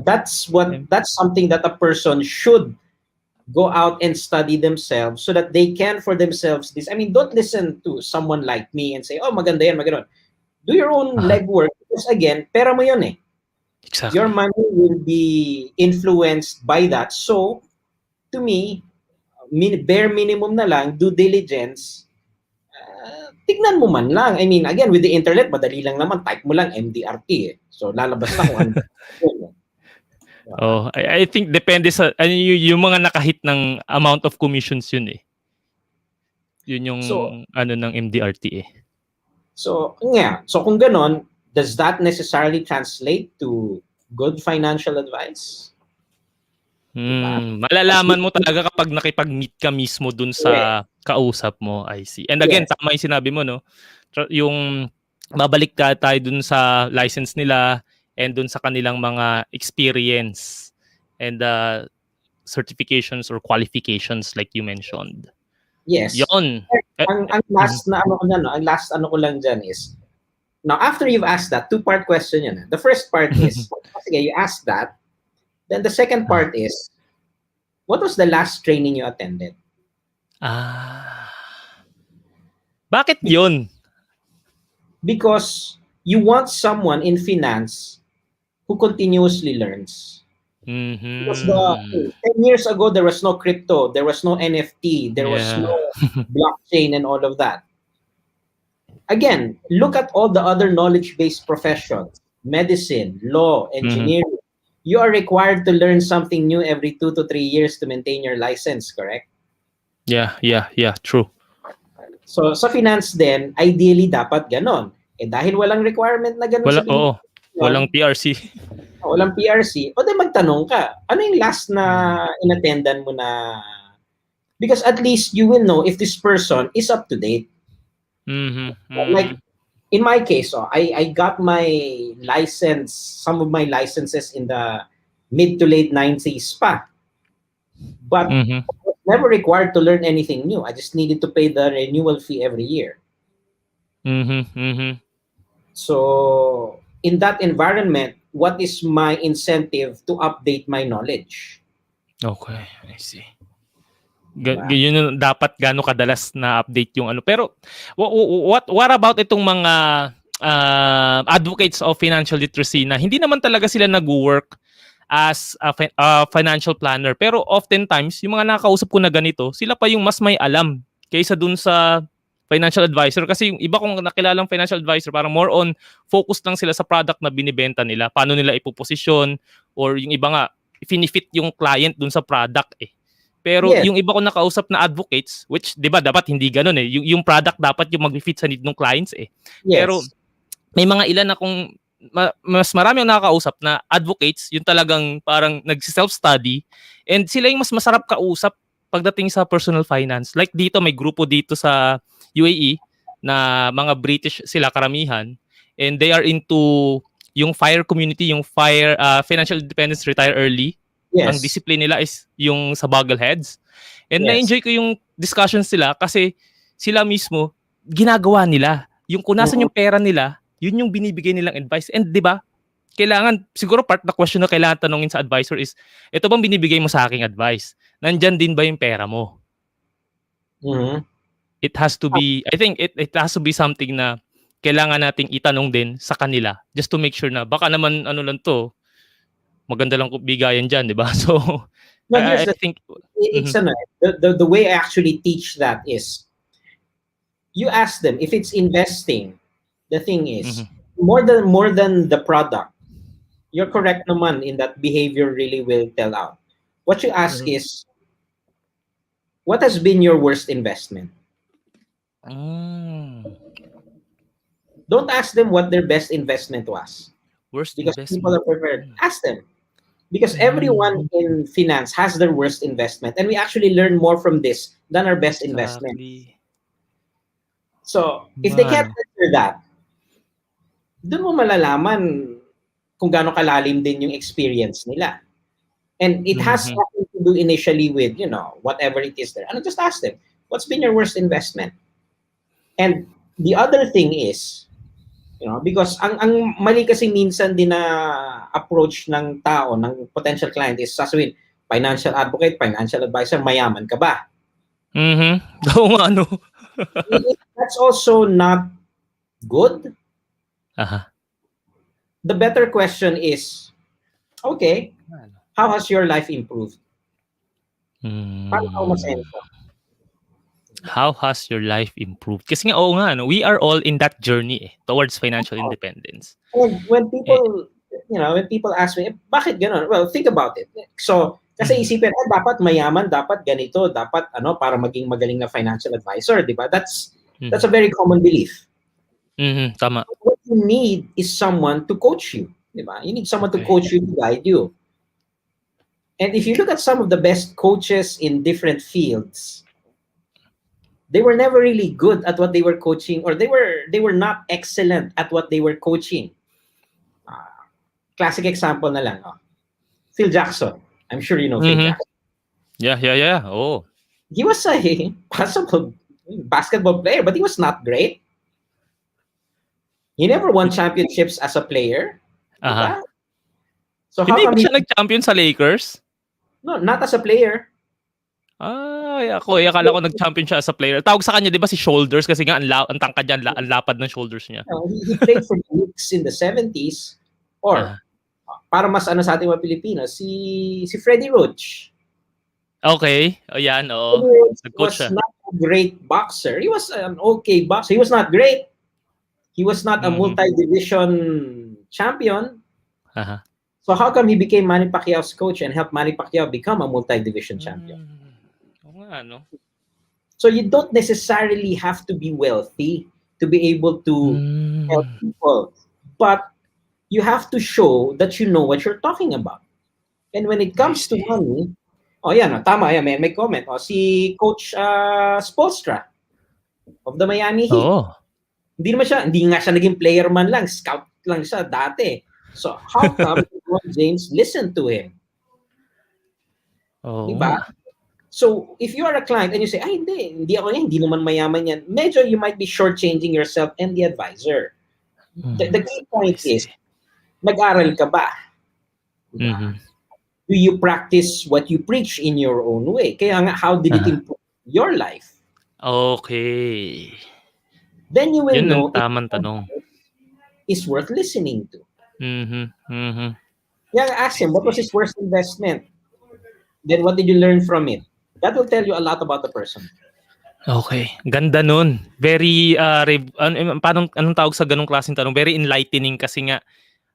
Speaker 3: That's something that a person should go out and study themselves so that they can for themselves don't listen to someone like me and say, oh, maganda yan, maganda. Do your own legwork because again, pera mo yun eh. Exactly. Your money will be influenced by that. So, to me, bare minimum na lang, due diligence, tignan mo man lang. Again, with the internet, madali lang naman. Type mo lang MDRT eh. So, lalabas na kung ano.
Speaker 2: I think depende sa yung mga nakahit ng amount of commissions yun eh. Yun yung ng MDRT eh.
Speaker 3: So kung ganon, does that necessarily translate to good financial advice?
Speaker 2: Malalaman mo talaga kapag nakipag-meet ka mismo dun sa kausap mo. I see. And again, tama yung sinabi mo, no? Yung babalik ka tayo dun sa license nila and dun sa kanilang mga experience and certifications or qualifications like you mentioned.
Speaker 3: Yes.
Speaker 2: Yon.
Speaker 3: Ang last na ano ko na, no? Ang last ano ko lang dyan is, now after you've asked that, two-part question yun. The first part is, sige, you asked that. Then the second part is, what was the last training you attended?
Speaker 2: Bakit yun?
Speaker 3: Because you want someone in finance who continuously learns. Because 10 years ago, there was no crypto, there was no NFT, there was no blockchain and all of that. Again, look at all the other knowledge-based professions, medicine, law, engineering. You are required to learn something new every 2 to 3 years to maintain your license, correct?
Speaker 2: Yeah, true.
Speaker 3: So sa finance din, ideally dapat ganon. Dahil walang requirement na ganon sa Pilipinas.
Speaker 2: Walang PRC.
Speaker 3: Walang PRC. O di magtanong ka, ano yung last na inattendan mo na? Because at least you will know if this person is up to date. Like, in my case, I got my license, some of my licenses in the mid to late 90s pa. But I was never required to learn anything new. I just needed to pay the renewal fee every year. So, in that environment, what is my incentive to update my knowledge?
Speaker 2: Okay, I see. Yun dapat gaano kadalas na update yung ano. Pero what about itong mga advocates of financial literacy na hindi naman talaga sila nag-work as a financial planner, pero oftentimes yung mga nakakausap ko na ganito, sila pa yung mas may alam kaysa dun sa financial advisor. Kasi yung iba kong nakilalang financial advisor, parang more on focus lang sila sa product na binibenta nila, paano nila ipoposisyon, or yung iba nga finifit yung client dun sa product Pero yung iba ko nakausap na advocates, which 'di ba dapat hindi ganoon yung product dapat yung mag-fit sa need ng clients Pero may mga ilan akong mas marami ang nakakausap na advocates, yung talagang parang nag-self-study, and sila yung mas masarap kausap pagdating sa personal finance. Like dito, may grupo dito sa UAE na mga British sila karamihan, and they are into yung FIRE community, yung FIRE Financial Independence Retire Early. Ang discipline nila is yung sa Boggleheads. And na-enjoy ko yung discussions nila kasi sila mismo, ginagawa nila. Yung kung nasan yung pera nila, yun yung binibigay nilang advice. And di ba, kailangan, siguro part na question na kailangan tanongin sa advisor is, ito bang binibigay mo sa aking advice? Nandyan din ba yung pera mo? It has to be, I think it has to be something na kailangan nating itanong din sa kanila just to make sure na baka naman ano lang to, maganda lang bigayan dyan, di ba? So, I think
Speaker 3: it's the way I actually teach that is, you ask them if it's investing. The thing is, more than the product, you're correct naman in that behavior really will tell out. What you ask is, what has been your worst investment? Don't ask them what their best investment was. Because people are prepared. Ask them. Because everyone in finance has their worst investment, and we actually learn more from this than our best investment. So, if they can't answer that, doon mo malalaman kung gaano kalalim din yung experience nila. And it has nothing to do initially with, whatever it is there. And just ask them, what's been your worst investment? And the other thing is, because ang mali kasi minsan din na approach ng tao, ng potential client is sasabihin, financial advocate, financial advisor, mayaman ka ba?
Speaker 2: Oo nga, ano.
Speaker 3: That's also not good. The better question is, okay, how has your life improved? Paano ka umasenso?
Speaker 2: How has your life improved? Kasi nga, oo nga, we are all in that journey towards financial independence.
Speaker 3: When people ask me, bakit gano'n? Well, think about it. So, kasi isipin, dapat mayaman, dapat ganito, dapat para maging magaling na financial advisor, di ba? That's a very common belief.
Speaker 2: Tama.
Speaker 3: What you need is someone to coach you, di ba? You need someone to coach you, to guide you. And if you look at some of the best coaches in different fields, they were never really good at what they were coaching, or they were not excellent at what they were coaching. Classic example na lang, Phil Jackson. I'm sure you know Phil Jackson.
Speaker 2: Yeah. Oh.
Speaker 3: He was a possible basketball player, but he was not great. He never won championships as a player. Diba? So
Speaker 2: Hindi ba siya nag-champion sa Lakers?
Speaker 3: No, not as a player.
Speaker 2: Akala ko nag-champion siya as a player. Tawag sa kanya, di ba, si Shoulders? Kasi nga, ang tangkad niya, ang lapad ng shoulders niya.
Speaker 3: He played for the Knicks in the 70s. Or, para mas sa ating mga Pilipinos, si Freddie Roach.
Speaker 2: Okay. Ayan, oo.
Speaker 3: He was not a great boxer. He was an okay boxer. He was not great. He was not a multi-division champion. So how come he became Manny Pacquiao's coach and helped Manny Pacquiao become a multi-division champion? So you don't necessarily have to be wealthy to be able to help people. But you have to show that you know what you're talking about. And when it comes to money, tama yan, may comment. Si Coach Spoelstra of the Miami Heat. Hindi nga siya naging player man lang, scout lang siya dati. So how come LeBron James listened to him? Diba? So if you are a client and you say, hindi ako yan, hindi naman mayaman yan, medyo you might be shortchanging yourself and the advisor. The key point is, nag-aral ka ba? Diba? Do you practice what you preach in your own way? Kaya nga, how did it improve your life?
Speaker 2: Okay.
Speaker 3: Then you will know
Speaker 2: tamang tanong.
Speaker 3: Is worth listening to. Ask him, what was his worst investment? Then what did you learn from it? That will tell you a lot about the person.
Speaker 2: Okay. Ganda nun. Very, anong tawag sa ganong klaseng tanong? Very enlightening kasi nga,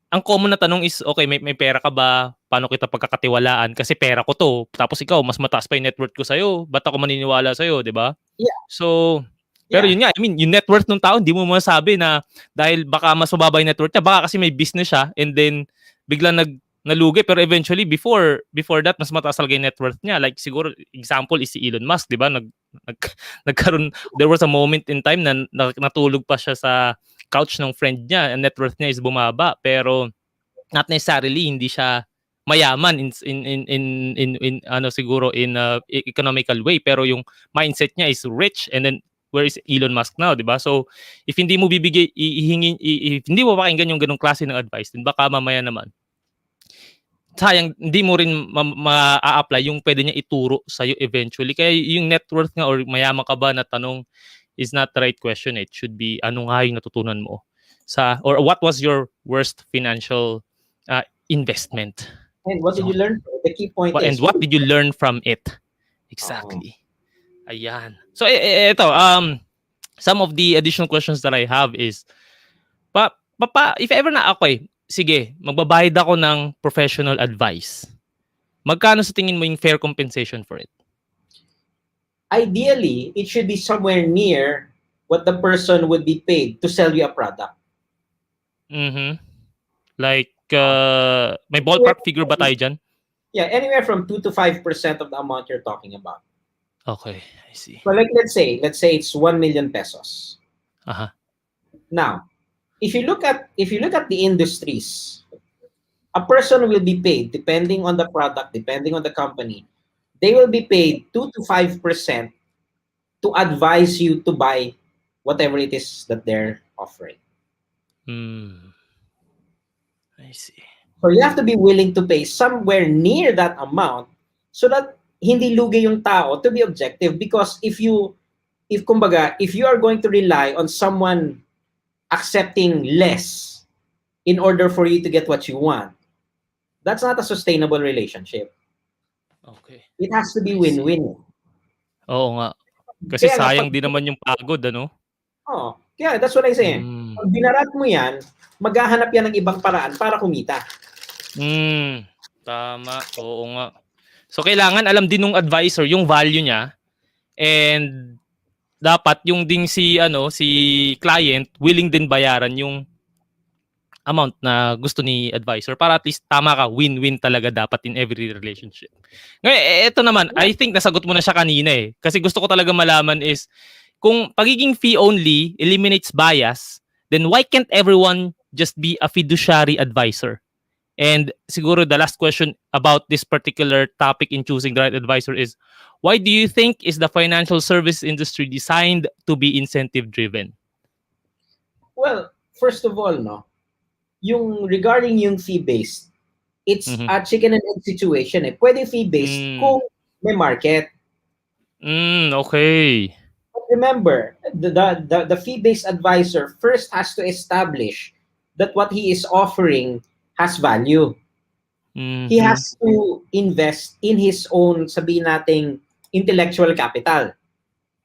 Speaker 2: ang common na tanong is, okay, may pera ka ba? Paano kita pagkakatiwalaan? Kasi pera ko to. Tapos ikaw, mas mataas pa yung net worth ko sa'yo. Ba't ako maniniwala sa'yo, di ba?
Speaker 3: Yeah.
Speaker 2: So, pero yun nga, I mean, yung net worth ng tao, hindi mo masabi na dahil baka mas mababa yung net worth niya, baka kasi may business siya and then biglang nalugi. Pero eventually, before that, mas mataas talaga yung net worth niya. Like siguro, example is si Elon Musk, di ba? Nagkaroon, there was a moment in time na natulog pa siya sa couch ng friend niya, and net worth niya is bumaba, pero not necessarily hindi siya mayaman in siguro in economical way, pero yung mindset niya is rich. And then where is Elon Musk now, 'di ba? So if hindi mo bibigay if hindi mo pakinggan yung ganung klase ng advice, then baka mamaya naman sayang hindi mo rin ma-apply yung pwede niya ituro sa iyo eventually. Kaya yung net worth nga or mayaman ka ba na tanong is not the right question. It should be ano nga yung natutunan mo or what was your worst financial investment,
Speaker 3: and what did you learn? The key point is,
Speaker 2: and what did you learn from it exactly. Ayan. So ito some of the additional questions that I have is if ever na sige, magbabayad ako ng professional advice, magkano sa tingin mo yung fair compensation for it?
Speaker 3: Ideally, it should be somewhere near what the person would be paid to sell you a product.
Speaker 2: Like, may ballpark figure ba tayo dyan?
Speaker 3: Yeah, anywhere from 2 to 5% of the amount you're talking about.
Speaker 2: Okay, I see.
Speaker 3: So like, let's say it's 1 million pesos. Now, if you look at the industries, a person will be paid depending on the product, depending on the company. They will be paid 2 to 5% to advise you to buy whatever it is that they're offering.
Speaker 2: I see.
Speaker 3: So you have to be willing to pay somewhere near that amount so that hindi lugi yung tao, to be objective. Because if you are going to rely on someone accepting less in order for you to get what you want, that's not a sustainable relationship.
Speaker 2: Okay.
Speaker 3: It has to be win-win.
Speaker 2: Oo nga. Kasi kaya sayang din naman yung pagod, ano?
Speaker 3: Kaya that's what I say. Pag binarat mo yan, maghahanap yan ng ibang paraan para kumita.
Speaker 2: Tama. Oo nga. So kailangan alam din ng advisor yung value niya, and dapat yung ding si client willing din bayaran yung amount na gusto ni advisor para at least tama ka, win-win talaga dapat in every relationship. Ngayon, ito naman, I think nasagot mo na siya kanina eh. Kasi gusto ko talaga malaman is, kung pagiging fee only eliminates bias, then why can't everyone just be a fiduciary advisor? And siguro the last question about this particular topic in choosing the right advisor is, why do you think is the financial service industry designed to be incentive driven?
Speaker 3: Well, first of all, no, yung regarding yung fee-based, it's
Speaker 2: Mhm.
Speaker 3: a chicken and egg situation eh. Pwede fee-based kung may market.
Speaker 2: Okay.
Speaker 3: But remember, the fee-based advisor first has to establish that what he is offering has value. He has to invest in his own, sabihin nating, intellectual capital.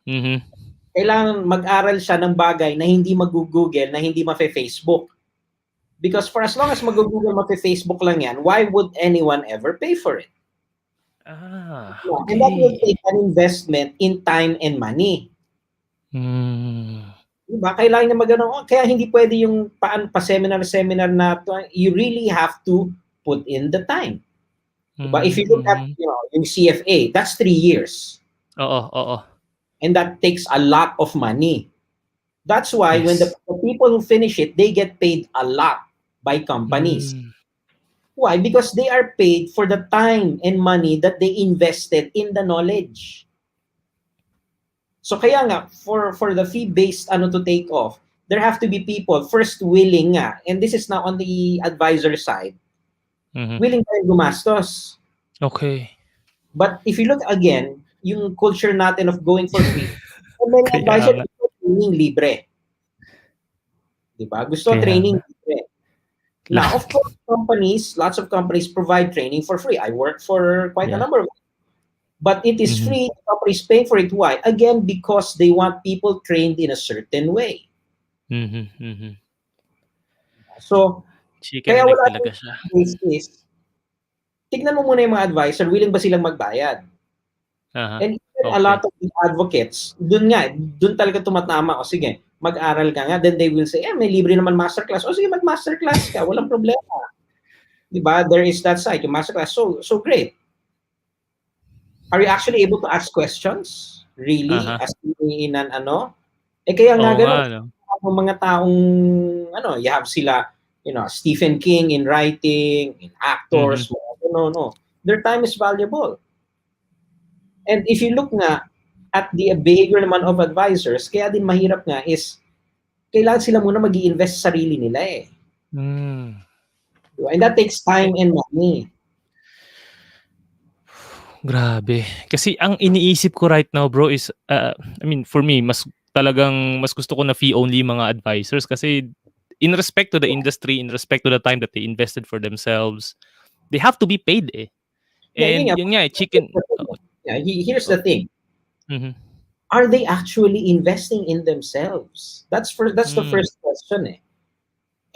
Speaker 2: Mhm.
Speaker 3: Kailangan mag-aral siya ng bagay na hindi mag-Google, na hindi mafe-Facebook. Because for as long as mag-Google, mafe-Facebook lang yan, why would anyone ever pay for it? And that will
Speaker 2: Okay.
Speaker 3: take an investment in time and money. Diba? Kailangan na magano, kaya hindi pwede yung pa-seminar na to. You really have to put in the time. Diba? If you look at yung CFA, that's 3 years.
Speaker 2: Oo.
Speaker 3: And that takes a lot of money. That's why when the
Speaker 2: Yes.
Speaker 3: people who finish it, they get paid a lot by companies. Why? Because they are paid for the time and money that they invested in the knowledge. So kaya nga, for the fee-based to take off, there have to be people first willing nga, and this is now on the advisor side, willing tayo gumastos.
Speaker 2: Okay.
Speaker 3: But if you look again, yung culture natin of going for free, many
Speaker 2: Kaya
Speaker 3: advisors
Speaker 2: nga.
Speaker 3: gusto training libre. Diba? Gusto
Speaker 2: Kaya
Speaker 3: training
Speaker 2: nga.
Speaker 3: libre. Now, of course, lots of companies provide training for free. I work for quite a number of them. But it is free, the company is paying for it. Why? Again, because they want people trained in a certain way. So,
Speaker 2: Chicken
Speaker 3: kaya
Speaker 2: and egg
Speaker 3: wala
Speaker 2: talaga siya.
Speaker 3: is, tignan mo muna yung mga advisor, willing ba silang magbayad? And even a lot of the advocates, dun talaga tumatama, o sige, mag-aral ka nga, then they will say, may libre naman masterclass. O sige, mag-masterclass ka, walang problema. Diba? There is that side, yung masterclass. So great. Are you actually able to ask questions? Really? As in an kaya nga ganun, mga taong, you have sila, Stephen King in writing, in actors, no. Their time is valuable. And if you look nga at the behavior naman of advisors, kaya din mahirap nga is, kailangan sila muna mag-i-invest sa sarili nila eh. Diba? And that takes time and money.
Speaker 2: Grabe. Kasi ang iniisip ko right now, bro, is, for me, mas gusto ko na fee-only mga advisors kasi in respect to the industry, in respect to the time that they invested for themselves, they have to be paid eh. And yun nga, chicken...
Speaker 3: Here's the thing. Are they actually investing in themselves? That's the first question eh.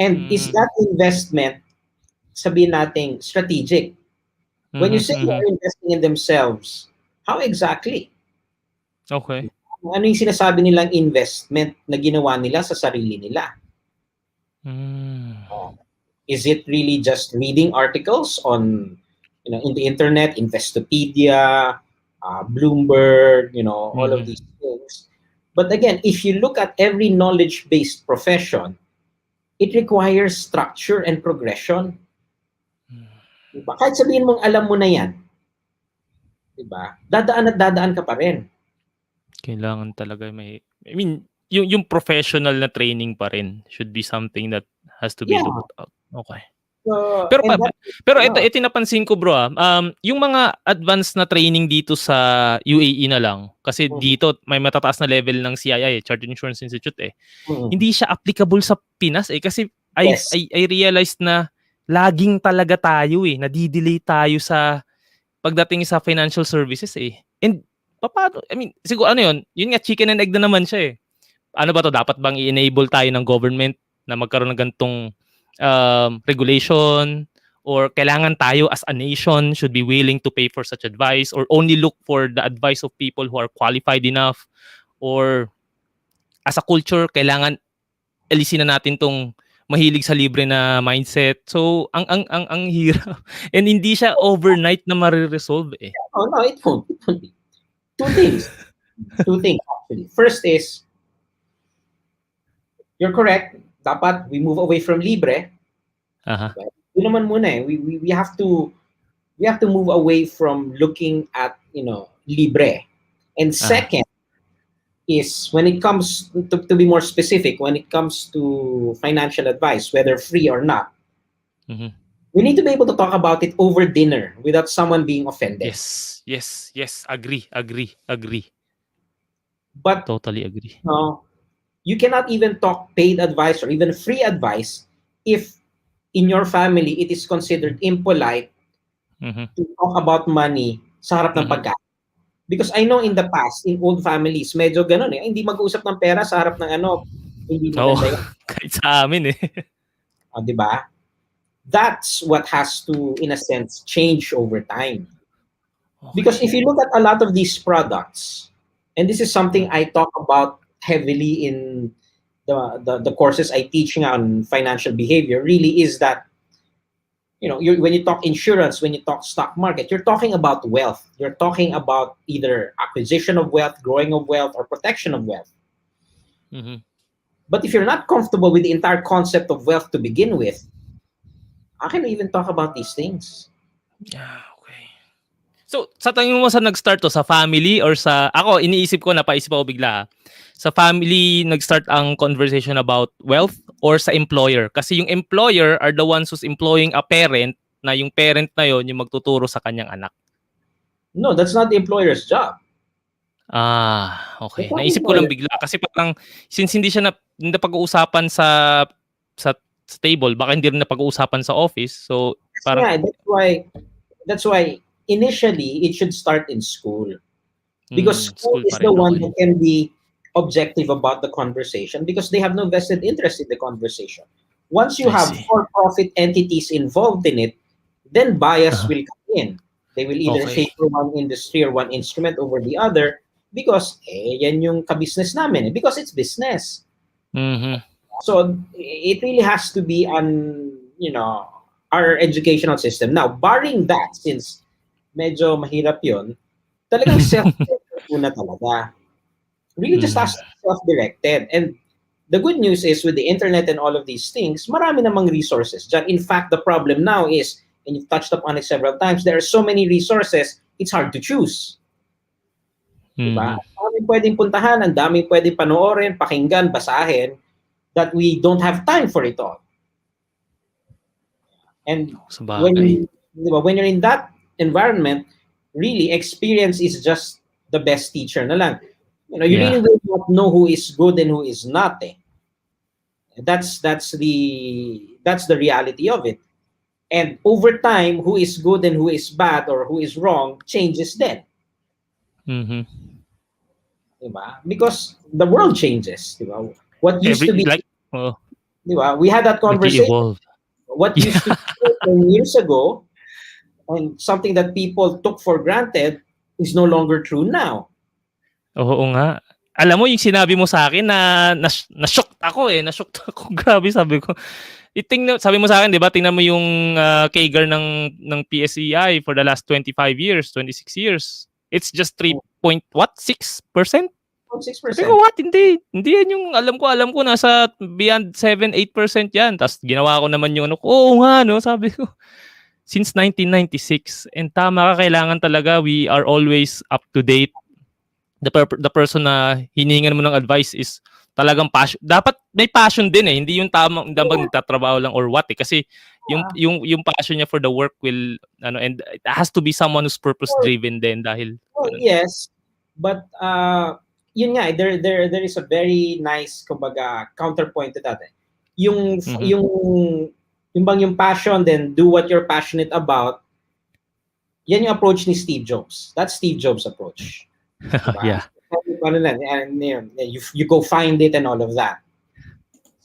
Speaker 3: And is that investment, sabihin natin, strategic? When you say they're investing in themselves, how exactly?
Speaker 2: Okay.
Speaker 3: Ano yung sinasabi nilang investment na ginawa nila sa sarili nila? Is it really just reading articles on, in the internet, Investopedia, Bloomberg, all of these things? But again, if you look at every knowledge-based profession, it requires structure and progression. Diba? Kahit sabihin mong alam mo na yan, diba? Dadaan ka pa rin.
Speaker 2: Kailangan talaga may... yung professional na training pa rin should be something that has to be looked up. Okay. Pero ito napansin ko, bro, yung mga advanced na training dito sa UAE na lang, kasi dito may matataas na level ng CII, Chartered Insurance Institute eh. Hindi siya applicable sa Pinas eh, kasi I realized na laging talaga tayo eh, nadidelay tayo sa pagdating sa financial services eh. And paano, siguro yun nga, chicken and egg na naman siya eh. Ano ba to, dapat bang i-enable tayo ng government na magkaroon ng gantong regulation, or kailangan tayo as a nation should be willing to pay for such advice, or only look for the advice of people who are qualified enough, or as a culture kailangan alisin na natin tong mahilig sa libre na mindset. So, ang hirap. And hindi siya overnight na mare-resolve eh.
Speaker 3: Oh, no, it won't. It won't be. Two things. Two things, actually. First is, you're correct. Dapat we move away from libre.
Speaker 2: Aha.
Speaker 3: Yun naman muna eh. We have to move away from looking at, libre. And second is, when it comes to be more specific, when it comes to financial advice, whether free or not,
Speaker 2: Mhm.
Speaker 3: we need to be able to talk about it over dinner without someone being offended.
Speaker 2: Yes. Agree.
Speaker 3: But
Speaker 2: Totally agree.
Speaker 3: you cannot even talk paid advice or even free advice if in your family it is considered impolite
Speaker 2: Mhm.
Speaker 3: to talk about money sa harap ng pagkain. Because I know in the past, in old families, medyo ganun eh. Hindi mag-uusap ng pera sa harap ng hindi
Speaker 2: Oo,
Speaker 3: maganda yun.
Speaker 2: kahit sa amin eh.
Speaker 3: Di ba? That's what has to, in a sense, change over time. Because if you look at a lot of these products, and this is something I talk about heavily in the courses I teach on financial behavior, really is that, when you talk insurance, when you talk stock market, you're talking about wealth. You're talking about either acquisition of wealth, growing of wealth, or protection of wealth.
Speaker 2: Mhm.
Speaker 3: But if you're not comfortable with the entire concept of wealth to begin with, how can we even talk about these things?
Speaker 2: Okay. So, sa tingin mo sa nag-start to, sa family or ako, napaisip ako bigla. Sa family, nag-start ang conversation about wealth or sa employer? Kasi yung employer are the ones who's employing a parent na yung parent na yon yung magtuturo sa kanyang anak.
Speaker 3: No, that's not the employer's job.
Speaker 2: Okay. Naisip ko lang bigla kasi parang since hindi siya napag-uusapan sa table, baka hindi rin napag-uusapan sa office. So, parang
Speaker 3: that's why initially it should start in school. Because school is
Speaker 2: pa
Speaker 3: the
Speaker 2: rin,
Speaker 3: one
Speaker 2: okay.
Speaker 3: that can be objective about the conversation because they have no vested interest in the conversation. Once you have for-profit entities involved in it, then bias will come in. They will either favor one industry or one instrument over the other because yan yung ka-business namin. Because it's business.
Speaker 2: Mhm.
Speaker 3: So it really has to be on, our educational system. Now, barring that, since medyo mahirap yun, talagang self-directed na talaga. Really just as self-directed. And the good news is with the internet and all of these things, marami namang resources dyan. In fact, the problem now is, and you've touched upon it several times, there are so many resources, it's hard to choose. Diba? Ang daming pwedeng puntahan, ang daming pwedeng panoorin, pakinggan, basahin, that we don't have time for it all. And when you're in that environment, really experience is just the best teacher na lang. You really will not know who is good and who is not. That's the reality of it. And over time, who is good and who is bad or who is wrong changes then.
Speaker 2: Mhm.
Speaker 3: Diba? Because the world changes. Diba? What used to be diba? We had that conversation. What used to be 10 years ago and something that people took for granted is no longer true now.
Speaker 2: Oo nga. Alam mo yung sinabi mo sa akin na-shocked ako eh. Na-shocked ako. Grabe, sabi ko. Sabi mo sa akin, 'di ba? Tingnan mo yung CAGR ng PSEI for the last 25 years, 26 years. It's just 3.6%? 6%? Sabi ko, what? Hindi yan yung alam ko nasa beyond 7-8% yan. Tapos ginawa ko naman yung oo nga, no? Sabi ko, since 1996. And tama ka, kailangan talaga we are always up to date. The person na hiningan mo ng advice is talagang passion. Dapat may passion din eh. Hindi yung tamang nagtatrabaho lang or what eh. Kasi yung passion niya for the work will and it has to be someone who's purpose driven din dahil
Speaker 3: yes, but yun nga, there is a very nice kumbaga counterpoint to that. Yung passion, then do what you're passionate about. Yan yung approach ni Steve Jobs. That's Steve Jobs' approach.
Speaker 2: Yeah.
Speaker 3: And you go find it and all of that.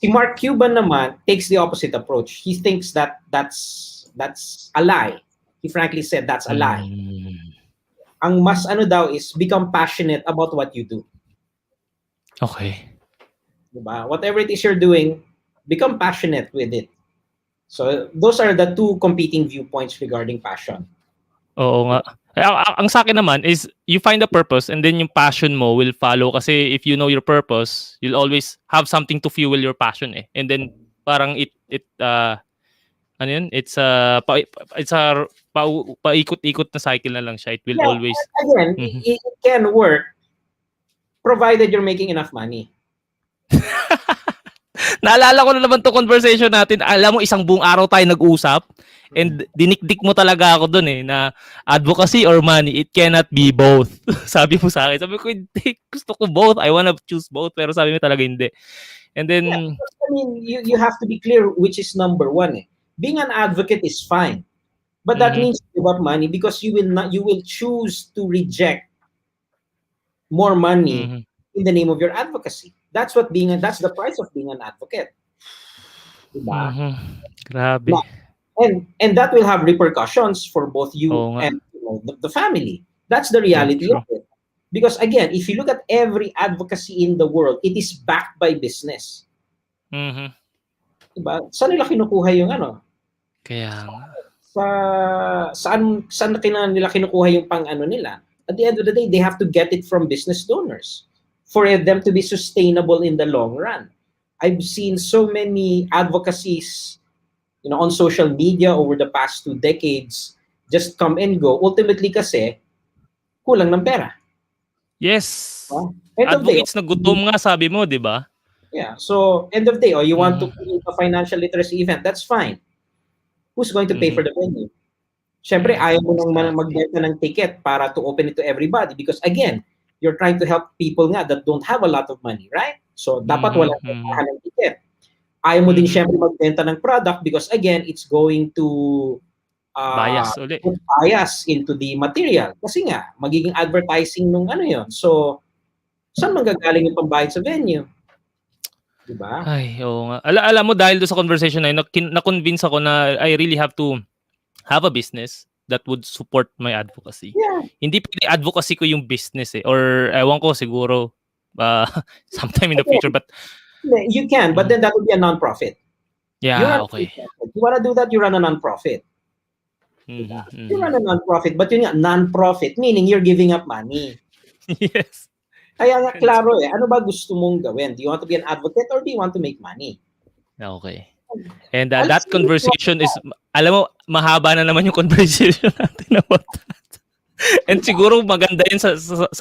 Speaker 3: Si Mark Cuban naman takes the opposite approach. He thinks that that's a lie. He frankly said that's a lie. Ang mas daw is become passionate about what you do.
Speaker 2: Okay.
Speaker 3: Diba? Whatever it is you're doing, become passionate with it. So those are the two competing viewpoints regarding passion.
Speaker 2: Oo nga. Ang sa akin naman is you find a purpose and then yung passion mo will follow kasi if you know your purpose, you'll always have something to fuel your passion eh. And then parang ano yun? It's a paikot-ikot na cycle na lang siya. It will always
Speaker 3: Again, it can work provided you're making enough money.
Speaker 2: Naalala ko na naman to conversation natin. Alam mo, isang buong araw tayo nag-usap and dinikdik mo talaga ako dun eh na advocacy or money, it cannot be both. Sabi mo sa akin. Sabi ko, hindi. Gusto ko both. I wanna choose both. Pero sabi mo talaga hindi. And then...
Speaker 3: I mean, you have to be clear which is number one eh. Being an advocate is fine. But that means you give up money because you will choose to reject more money in the name of your advocacy. That's the price of being an advocate. Diba?
Speaker 2: Grabe.
Speaker 3: Now, and that will have repercussions for both you and the family. That's the reality of it. Because again, if you look at every advocacy in the world, it is backed by business. Diba? Saan nila kinukuha yung ano?
Speaker 2: Kaya nga.
Speaker 3: Saan nila kinukuha yung pang-ano nila? At the end of the day, they have to get it from business donors for them to be sustainable in the long run. I've seen so many advocacies, on social media over the past 2 decades just come and go. Ultimately kasi, kulang ng pera.
Speaker 2: Yes. Advocates na gutom nga, sabi mo, di ba?
Speaker 3: Yeah. So, end of day, you want to create a financial literacy event, that's fine. Who's going to pay for the venue? Siyempre, ayaw mo nang magbenta ng ticket para to open it to everybody because again, you're trying to help people nga that don't have a lot of money, right? So, dapat walang ng ticket. Ayaw mo din siyempre magbenta ng product because again, it's going to put bias into the material. Kasi nga, magiging advertising nung ano yon. So, saan manggagaling yung pambayad sa venue? Diba?
Speaker 2: Ay, oo nga. Alam mo, dahil doon sa conversation na yun, na-convince ako na I really have to have a business that would support my advocacy.
Speaker 3: Yeah.
Speaker 2: Hindi pwede advocacy ko yung business eh. Or ewan ko siguro sometime in the future. But
Speaker 3: you can, but then that would be a non-profit.
Speaker 2: Yeah, okay.
Speaker 3: You want to do that, you run a non-profit. You run a non-profit, but yun nga, non-profit, meaning you're giving up money.
Speaker 2: Yes.
Speaker 3: Kaya nga, klaro eh, ano ba gusto mong gawin? Do you want to be an advocate or do you want to make money?
Speaker 2: Okay. And that conversation is, alam mo, mahaba na naman yung conversation natin about that. And siguro maganda yun sa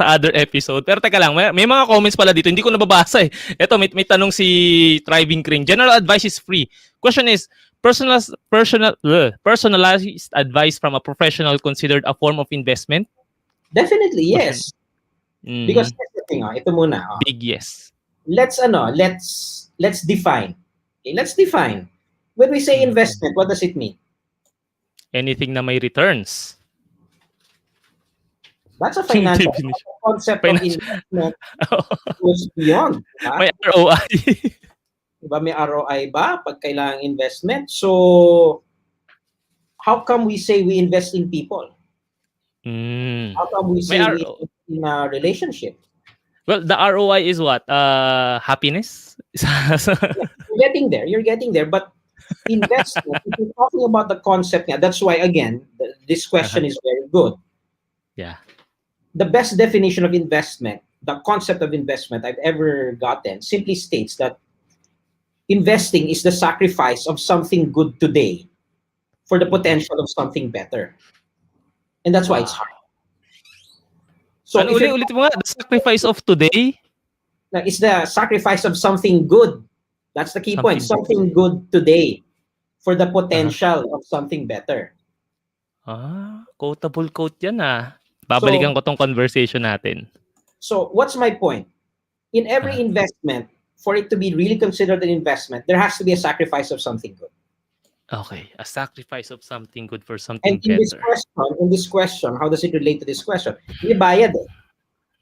Speaker 2: other episode. Pero teka lang, may mga comments pala dito. Hindi ko nababasa eh. Ito, may tanong si Thriving Kring. General advice is free. Question is, personalized advice from a professional considered a form of investment?
Speaker 3: Definitely, yes. Because that's the thing, ito muna.
Speaker 2: Big yes.
Speaker 3: Let's define. Okay, let's define. When we say investment, what does it mean?
Speaker 2: Anything na may returns.
Speaker 3: That's a financial concept of investment goes beyond.
Speaker 2: May ROI.
Speaker 3: Diba, may ROI ba pag kailangang investment? So, how come we say we invest in people? How come we say we invest in a relationship?
Speaker 2: Well, the ROI is what? Happiness?
Speaker 3: You're getting there. But investment, if you're talking about the concept, that's why, again, this question is very good.
Speaker 2: Yeah.
Speaker 3: The best definition of investment, the concept of investment I've ever gotten, simply states that investing is the sacrifice of something good today for the potential of something better. And that's why it's hard. So
Speaker 2: ulit mo nga, the sacrifice of today?
Speaker 3: It's the sacrifice of something good. That's the key point. Something good today for the potential of something better.
Speaker 2: Quotable quote yan ah. Babalikan ko tong conversation natin.
Speaker 3: So what's my point? In every investment, for it to be really considered an investment, there has to be a sacrifice of something good.
Speaker 2: Okay, a sacrifice of something good for something better.
Speaker 3: In this question, how does it relate to this question? May bayad eh.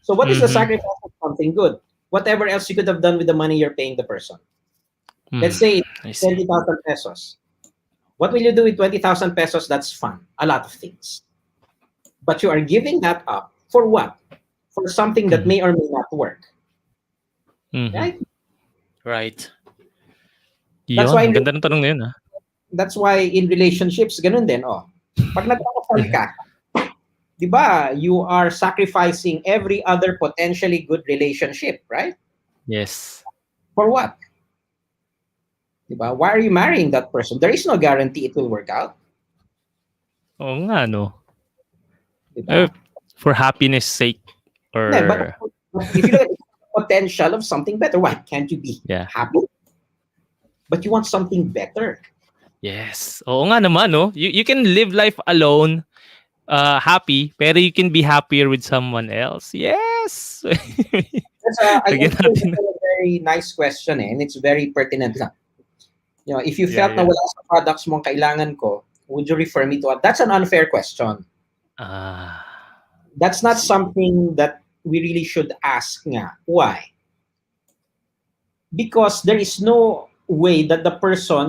Speaker 3: So what is the sacrifice of something good? Whatever else you could have done with the money you're paying the person. Let's say 20,000 pesos. What will you do with 20,000 pesos? That's fun. A lot of things. But you are giving that up for what? For something that may or may not work. Right?
Speaker 2: Right.
Speaker 3: That's why
Speaker 2: Yun, ganda ng tanong na yun, ha?
Speaker 3: that's why in relationships, ganun din, oh. Pag nagkakasal ka, di ba, you are sacrificing every other potentially good relationship, right?
Speaker 2: Yes.
Speaker 3: For what? Di ba? Why are you marrying that person? There is no guarantee it will work out.
Speaker 2: Oo nga, no?
Speaker 3: Di ba?
Speaker 2: For happiness sake, or...
Speaker 3: No, but if you look at the potential of something better, why can't you be
Speaker 2: Yeah.
Speaker 3: happy? But you want something better.
Speaker 2: Yes. Oo nga naman, no? You can live life alone, happy, pero you can be happier with someone else. Yes!
Speaker 3: I
Speaker 2: Lagyan
Speaker 3: think
Speaker 2: natin.
Speaker 3: that's a very nice question, and it's very pertinent lang. You know, if you
Speaker 2: Yeah,
Speaker 3: felt na wala sa products mo ang kailangan ko, would you refer me to it? That's an unfair question. That's not something that we really should ask nga. Why? Because there is no way that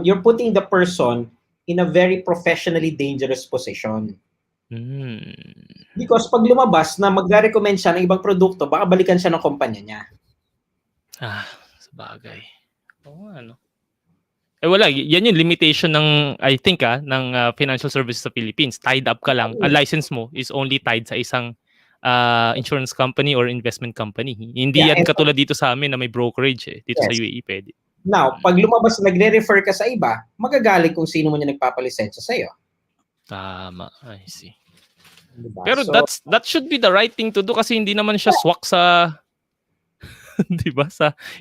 Speaker 3: you're putting the person in a very professionally dangerous position. Because pag lumabas na magre-recommend siya ng ibang produkto, baka balikan siya ng kumpanya niya.
Speaker 2: Sabagay. Oo nga, no? Wala. Yan yung limitation ng, I think, ng financial services sa Philippines. Tied up ka lang. Ang license mo is only tied sa isang insurance company or investment company. Hindi yan katulad dito sa amin na may brokerage. Dito sa UAE, pwede.
Speaker 3: Now, pag lumabas nagre-refer ka sa iba, magagaling kung sino man yung nagpapalisensya sa'yo.
Speaker 2: Tama. I see.
Speaker 3: Diba?
Speaker 2: Pero that should be the right thing to do kasi hindi naman siya swak sa... diba?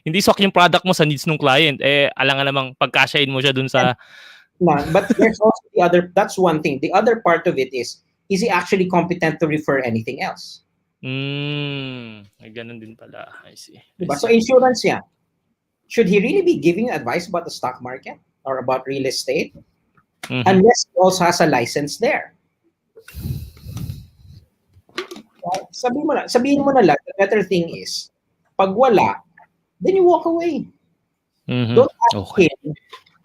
Speaker 2: Hindi swak yung product mo sa needs ng client. Alangan namang pagkasyahin mo siya dun sa...
Speaker 3: But there's also that's one thing. The other part of it is he actually competent to refer anything else?
Speaker 2: Ay, ganun din pala. I see.
Speaker 3: Diba? So insurance yan. Should he really be giving advice about the stock market or about real estate? Unless he also has a license there. Sabihin mo na lang, the better thing is, pag wala, then you walk away. Don't ask him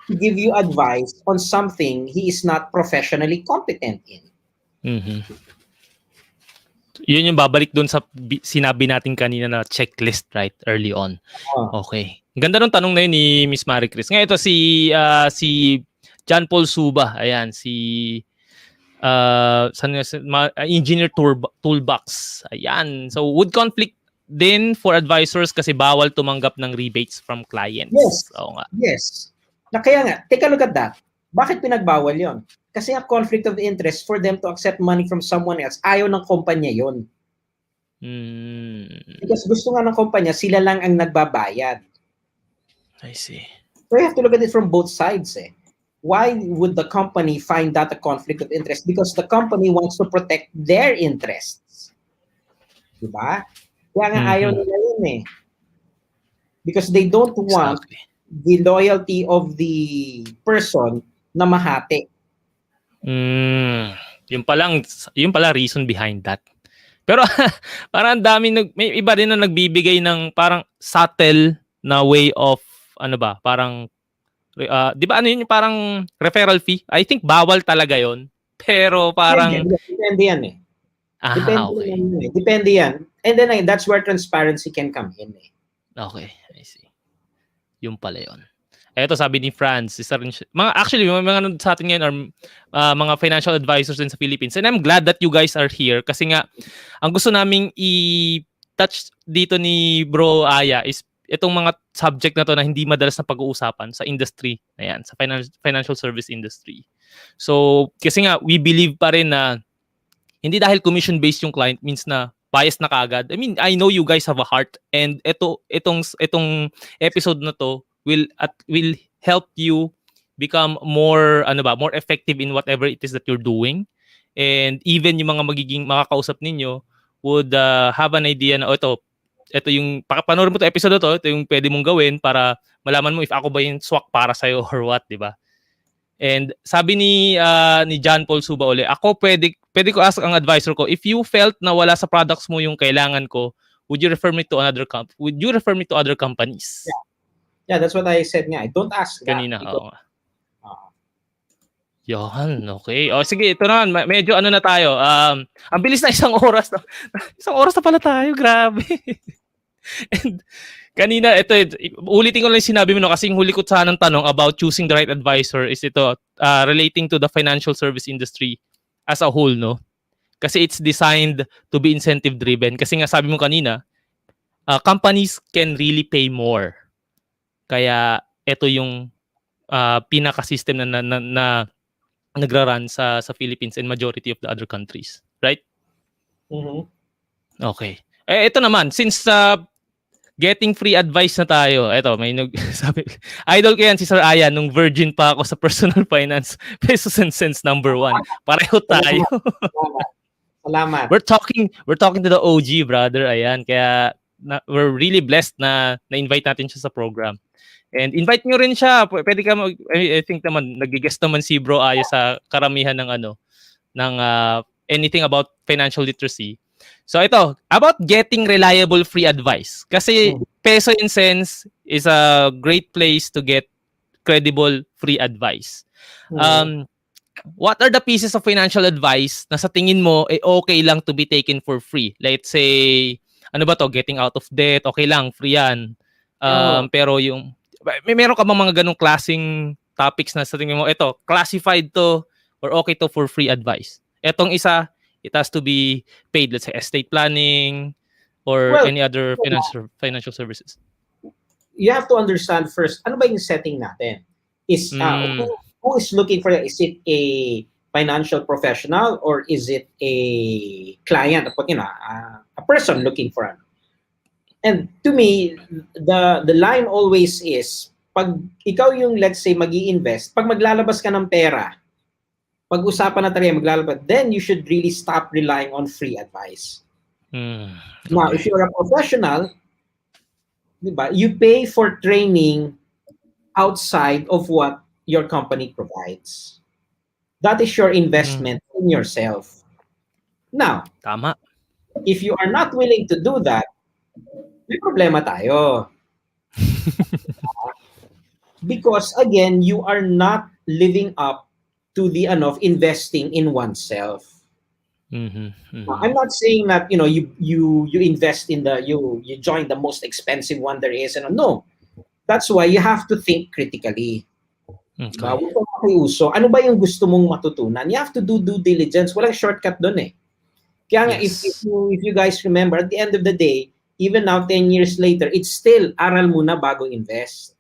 Speaker 3: to give you advice on something he is not professionally competent in.
Speaker 2: Yun yung babalik doon sa sinabi natin kanina na checklist, right? Early on. Okay. Ganda ng tanong na yun ni Miss Marie Chris. Ngayon ito si John Paul Suba. Ayan, Engineer Toolbox. Ayan. So, would conflict din for advisors kasi bawal tumanggap ng rebates from clients.
Speaker 3: Yes.
Speaker 2: Oo nga.
Speaker 3: Yes. Kaya nga, take a look at that. Bakit pinagbawal yon? Kasi a conflict of interest for them to accept money from someone else. Ayaw ng kumpanya yon. Because gusto nga ng kumpanya, sila lang ang nagbabayad.
Speaker 2: I see.
Speaker 3: So you have to look at it from both sides. Why would the company find that a conflict of interest? Because the company wants to protect their interests. Diba? Kaya nga ayaw nila yun Because they don't want the loyalty of the person na mahati.
Speaker 2: Yung pala reason behind that. Pero parang may iba din na nagbibigay ng parang subtle na way of parang di ba yun yung parang referral fee? I think bawal talaga yon. Pero parang
Speaker 3: depende yan Depende yan. And then that's where transparency can come in.
Speaker 2: Okay, I see. Yung pala yon. Eto sabi ni Franz, actually mga sa atin ngayon are mga financial advisors din sa Philippines. And I'm glad that you guys are here kasi nga ang gusto naming i-touch dito ni Bro Aya is itong mga subject na to na hindi madalas na pag-uusapan sa industry. Ayan, sa financial service industry. So, kasi nga we believe pa rin na hindi dahil commission-based yung client means na bias na kaagad. I mean, I know you guys have a heart and itong episode na to will help you become more effective in whatever it is that you're doing. And even yung mga magiging makakausap ninyo would have an idea na ito yung panoorin mo to episode to, ito yung pwede mong gawin para malaman mo if ako ba yung swak para sa'yo or what, di ba? And sabi ni John Paul Suba uli, ako pwede ko ask ang advisor ko, if you felt na wala sa products mo yung kailangan ko, would you refer me to other companies?
Speaker 3: Yeah, that's what I said nga. Don't ask that.
Speaker 2: Kanina, Yan, okay. Sige, ito na. Medyo na tayo. Ang bilis na isang oras na. Isang oras na pala tayo. Grabe. And Kanina, ulitin ko lang yung sinabi mo, no, kasi yung huli ko sanang tanong about choosing the right advisor is ito, relating to the financial service industry as a whole, no? Kasi it's designed to be incentive driven. Kasi nga sabi mo kanina, companies can really pay more. Kaya ito yung pinaka-system na nagra-run sa Philippines and majority of the other countries. Right?
Speaker 3: Mhm.
Speaker 2: Okay. Ito naman, since getting free advice na tayo. Ito, may sabi, idol ko yan si Sir Aya nung virgin pa ako sa personal finance. Pesos and cents number 1. Pareho tayo.
Speaker 3: Salamat.
Speaker 2: We're talking to the OG, brother. Ayan, kaya we're really blessed na invite natin siya sa program. And invite nyo rin siya. Pwede ka I think naman nag-guest naman si Bro Aya sa karamihan ng ng anything about financial literacy. So ito, about getting reliable free advice. Kasi Peso and Cents is a great place to get credible free advice. What are the pieces of financial advice na sa tingin mo okay lang to be taken for free? Let's say, ano ba to? Getting out of debt, okay lang, free yan. Pero yung, meron ka bang mga ganong klaseng topics na sa tingin mo, ito, classified to or okay to for free advice? Etong isa, it has to be paid, let's say, estate planning or any other financial services.
Speaker 3: You have to understand first, ano ba yung setting natin? Is who is looking for that? Is it a financial professional or is it a client? A person looking for it. And to me, the line always is, pag ikaw yung, let's say, mag-i-invest, pag maglalabas ka ng pera, pag-usapan na talaga maglalabas, then you should really stop relying on free advice.
Speaker 2: Okay.
Speaker 3: Now, if you're a professional, diba, you pay for training outside of what your company provides. That is your investment in yourself. Now,
Speaker 2: tama.
Speaker 3: If you are not willing to do that, may problema tayo. Because again, you are not living up to the of investing in oneself. I'm not saying that you invest in you join the most expensive one there is, and no. That's why you have to think critically.
Speaker 2: Okay.
Speaker 3: Ano ba yung gusto mong matutunan? You have to do due diligence. Walang shortcut doon eh. Kaya nga, if you guys remember, at the end of the day, even now 10 years later, it's still aral muna bago invest.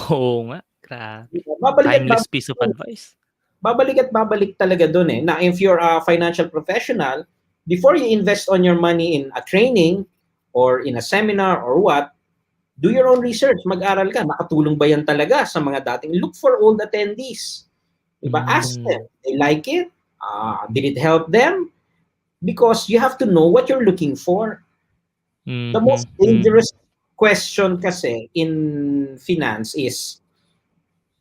Speaker 2: Oo nga. Grabe.
Speaker 3: Timeless
Speaker 2: piece of advice.
Speaker 3: Babalik at babalik talaga doon eh. Now, if you're a financial professional, before you invest on your money in a training or in a seminar or what, do your own research. Mag-aral ka. Nakatulong ba yan talaga sa mga dating? Look for old attendees. Diba? Ask them. They like it? Did it help them? Because you have to know what you're looking for. The most dangerous question kasi in finance is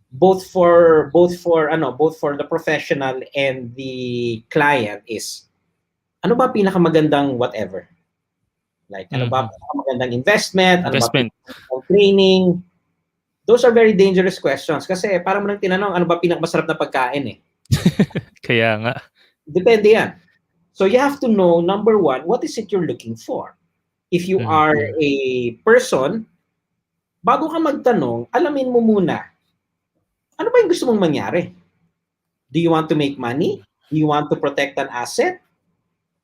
Speaker 3: both for the professional and the client is, ano ba pinakamagandang whatever? Like, ano ba pinakamagandang investment? Ano ba pinakamagandang training? Those are very dangerous questions kasi parang mo nang tinanong, ano ba pinakamasarap na pagkain eh?
Speaker 2: Kaya nga.
Speaker 3: Depende yan. So you have to know, number one, what is it you're looking for? If you are a person, bago ka magtanong, alamin mo muna, ano ba yung gusto mong mangyari? Do you want to make money? Do you want to protect an asset?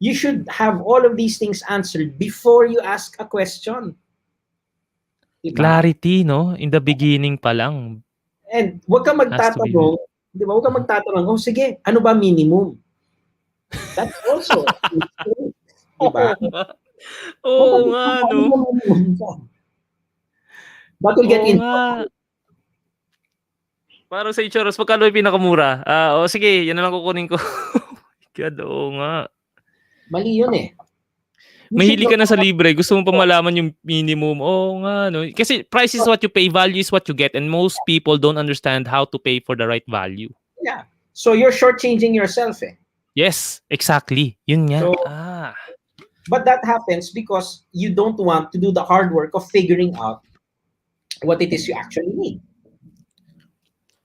Speaker 3: You should have all of these things answered before you ask a question. Diba?
Speaker 2: Clarity, no? In the beginning pa lang.
Speaker 3: And huwag ka magtatanong, di ba? Huwag ka magtatanong, oh sige, ano ba minimum? That's also, diba?
Speaker 2: Oo nga, no?
Speaker 3: That will get involved.
Speaker 2: Parang sa Ichoros, magkano yung pinakamura? Sige, yan na lang kukunin ko. God, oo nga.
Speaker 3: Mali yun eh.
Speaker 2: Mahili ka na sa libre. Gusto mo pa malaman yung minimum. Oo nga, no? Kasi price is what you pay, value is what you get. And most people don't understand how to pay for the right value.
Speaker 3: Yeah. So you're shortchanging yourself eh.
Speaker 2: Yes, exactly. Yun nga.
Speaker 3: So, but that happens because you don't want to do the hard work of figuring out what it is you actually need.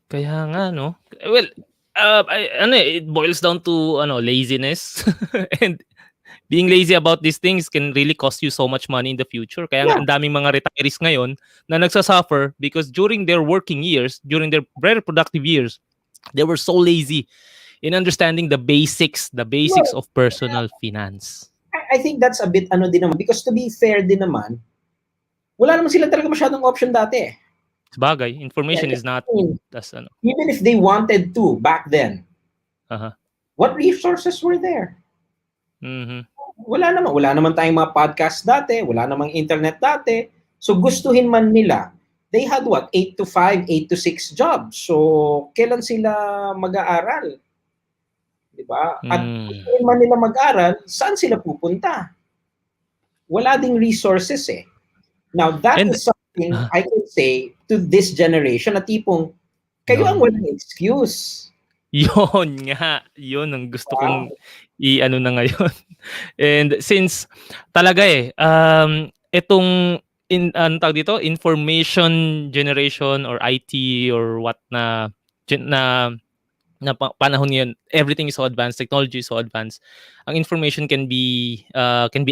Speaker 2: Kaya nga, no? Well, it boils down to laziness and being lazy about these things can really cost you so much money in the future. Kaya nga,
Speaker 3: Yeah.
Speaker 2: ang daming mga retirees ngayon na nagsasuffer because during their working years, during their very productive years, they were so lazy in understanding the basics
Speaker 3: Well,
Speaker 2: of personal finance.
Speaker 3: I think that's a bit din naman because to be fair din naman, wala naman sila talaga masyadong option dati.
Speaker 2: Sabagay, information
Speaker 3: Yeah,
Speaker 2: is not
Speaker 3: I mean,
Speaker 2: as ano.
Speaker 3: even if they wanted to back then,
Speaker 2: Uh-huh.
Speaker 3: what resources were there?
Speaker 2: Mhm.
Speaker 3: Wala naman tayong mga podcast dati, wala namang internet dati. So gustuhin man nila, they had what? 8 to 5, 8 to 6 jobs. So kailan sila mag-aaral? 'Di ba? At gustuhin man nila mag-aral, saan sila pupunta? Wala ding resources eh. Now that
Speaker 2: And
Speaker 3: is something I can say to this generation na tipong kayo ang walang excuse.
Speaker 2: Yun nga, yun ang gusto kong i-ano na ngayon. And since talaga itong ano tawag dito, information generation or IT or what na panahon ngayon, everything is so advanced, technology is so advanced. Ang information can be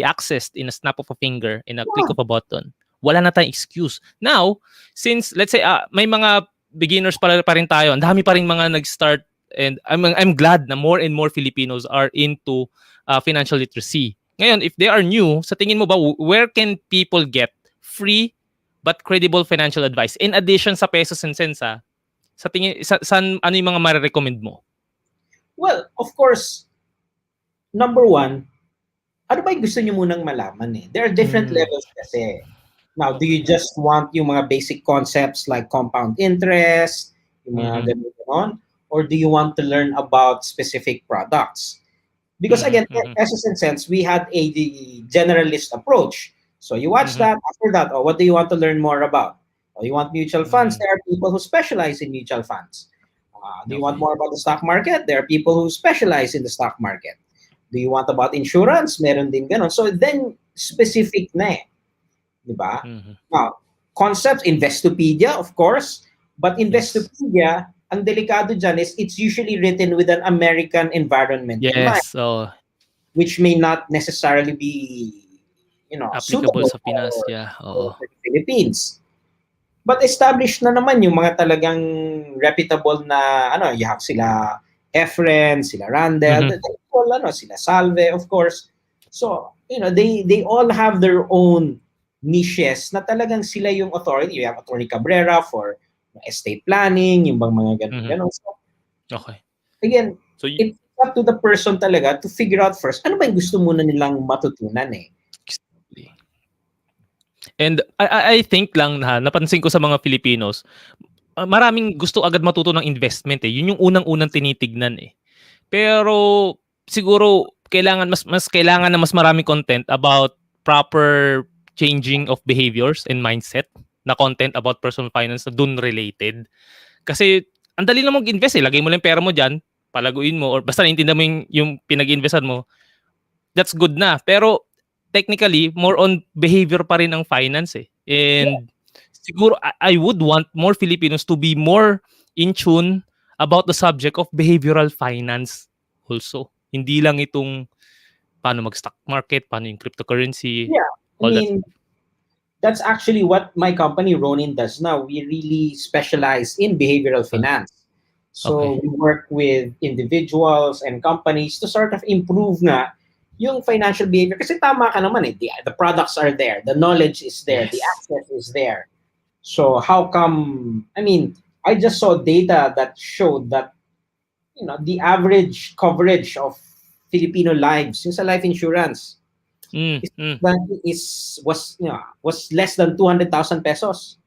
Speaker 2: accessed in a snap of a finger, in a click of a button. Wala na tayong excuse. Now, since let's say may mga beginners pa rin tayo, ang dami pa rin mga nag-start, and I'm glad na more and more Filipinos are into financial literacy. Ngayon, if they are new, sa tingin mo ba, where can people get free but credible financial advice in addition sa pesos and cents? Sa tingin, ano yung mga marirecommend mo?
Speaker 3: Well, of course, number one, ano ba yung gusto nyo munang malaman eh? There are different levels kasi. Now, do you just want yung mga basic concepts like compound interest, yung mga ganun, or do you want to learn about specific products? Because again, pesos and cents, we had a generalist approach. So you watch that, after that, what do you want to learn more about? You want mutual funds? There are people who specialize in mutual funds. Do you want more about the stock market? There are people who specialize in the stock market. Do you want about insurance? Meron din ganun. So then, specific na eh. Diba? Now, concepts, Investopedia, of course. But Investopedia, ang delikado dyan is it's usually written with an American environment in mind, which may not necessarily be,
Speaker 2: applicable
Speaker 3: suitable
Speaker 2: sa Pinas.
Speaker 3: for the Philippines. But established na naman yung mga talagang reputable na, you have sila Efren, sila Randall, sila Salve, of course. So, they all have their own niches na talagang sila yung authority. You have Attorney Cabrera for estate planning, yung bang mga ganun. So, again, so it's up to the person talaga to figure out first, ano ba yung gusto muna nilang matutunan eh.
Speaker 2: And I think lang napansin ko sa mga Filipinos, maraming gusto agad matuto ng investment eh. Yun yung unang-unang tinitignan eh. Pero siguro kailangan mas kailangan na mas maraming content about proper changing of behaviors and mindset na content about personal finance na dun related. Kasi ang dali lang mag-invest eh. Lagay mo lang pera mo dyan, palaguin mo, or basta naintindihan mo yung pinag-investan mo, that's good na. Pero technically, more on behavior pa rin ang finance eh. And siguro I would want more Filipinos to be more in tune about the subject of behavioral finance also. Hindi lang itong paano mag-stock market, paano yung cryptocurrency.
Speaker 3: Yeah, that's actually what my company, Ronin, does now. We really specialize in behavioral finance. So we work with individuals and companies to sort of improve na yung financial behavior. Kasi tama ka naman eh. The products are there. The knowledge is there. The access is there. So how come, I just saw data that showed that, the average coverage of Filipino lives, yung sa life insurance, was less than 200,000 pesos.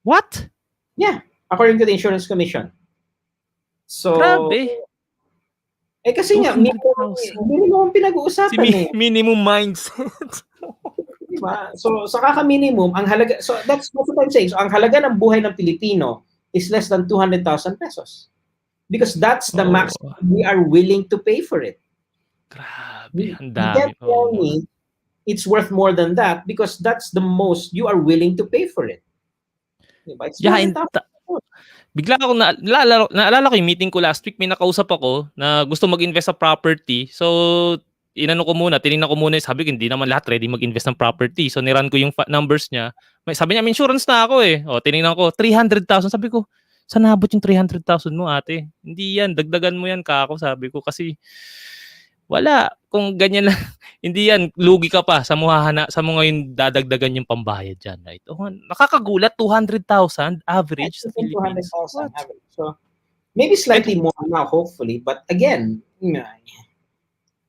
Speaker 2: What?
Speaker 3: Yeah, according to the Insurance Commission. So,
Speaker 2: grabe.
Speaker 3: Kasi nga, minimum pinag-uusapan
Speaker 2: minimum mindset.
Speaker 3: Diba? So, sa kaka-minimum, ang halaga, so that's what I'm saying. So, ang halaga ng buhay ng Pilipino is less than 200,000 pesos. Because that's the max we are willing to pay for it.
Speaker 2: Grabe, ang
Speaker 3: You
Speaker 2: dami.
Speaker 3: can't tell me it's worth more than that because that's the most you are willing to pay for it. Diba? It's
Speaker 2: bigla ako naalala ko yung meeting ko last week, may nakausap ako na gusto mag-invest sa property. So tinignan ko muna, sabi ko hindi naman lahat ready mag-invest ng property. So niran ko yung numbers niya. Sabi niya, may insurance na ako eh. O, tinignan ko, 300,000. Sabi ko, saan nabot yung 300,000 mo, ate? Hindi yan, dagdagan mo yan kako, sabi ko. Kasi wala, kung ganyan lang, hindi yan, lugi ka pa sa mo ngayon dadagdagan yung pambayad dyan, right? Oh, nakakagulat, 200,000 average sa Philippines.
Speaker 3: 200,000 average. So maybe slightly more now, hopefully. But again,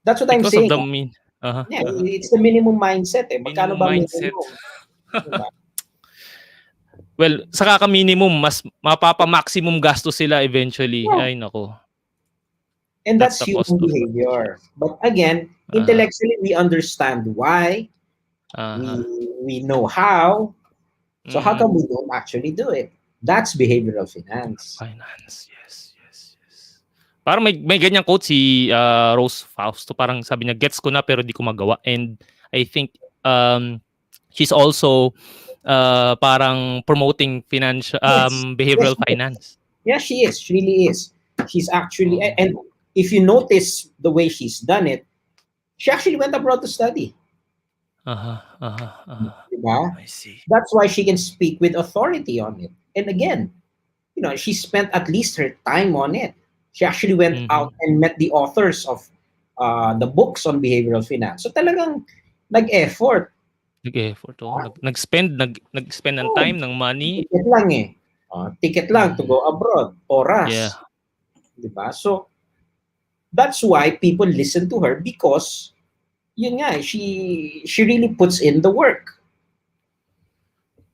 Speaker 3: that's what I'm
Speaker 2: Because
Speaker 3: saying.
Speaker 2: of the mean.
Speaker 3: Yeah, it's the minimum mindset. Magkano ba
Speaker 2: mindset.
Speaker 3: minimum? Diba?
Speaker 2: Well, sa kaka-minimum, mas mapapa-maximum gasto sila eventually.
Speaker 3: Yeah.
Speaker 2: Ay, nako.
Speaker 3: And that's human behavior. But again, intellectually, we understand why. We know how. So how come we don't actually do it? That's behavioral finance.
Speaker 2: Finance, yes. Parang may ganyang quote si Rose Fausto. Parang sabi niya, gets ko na pero di ko magawa. And I think she's also parang promoting financial behavioral finance.
Speaker 3: Yeah, she is. She really is. She's actually, and if you notice the way she's done it, she actually went abroad to study. Diba?
Speaker 2: I see.
Speaker 3: That's why she can speak with authority on it. And again, she spent at least her time on it. She actually went out and met the authors of the books on behavioral finance. So talagang nag-effort.
Speaker 2: Nag-spend ng time, ng money.
Speaker 3: Ticket lang ticket lang to go abroad. Oras.
Speaker 2: Yeah.
Speaker 3: Diba? So that's why people listen to her because yun nga, she really puts in the work.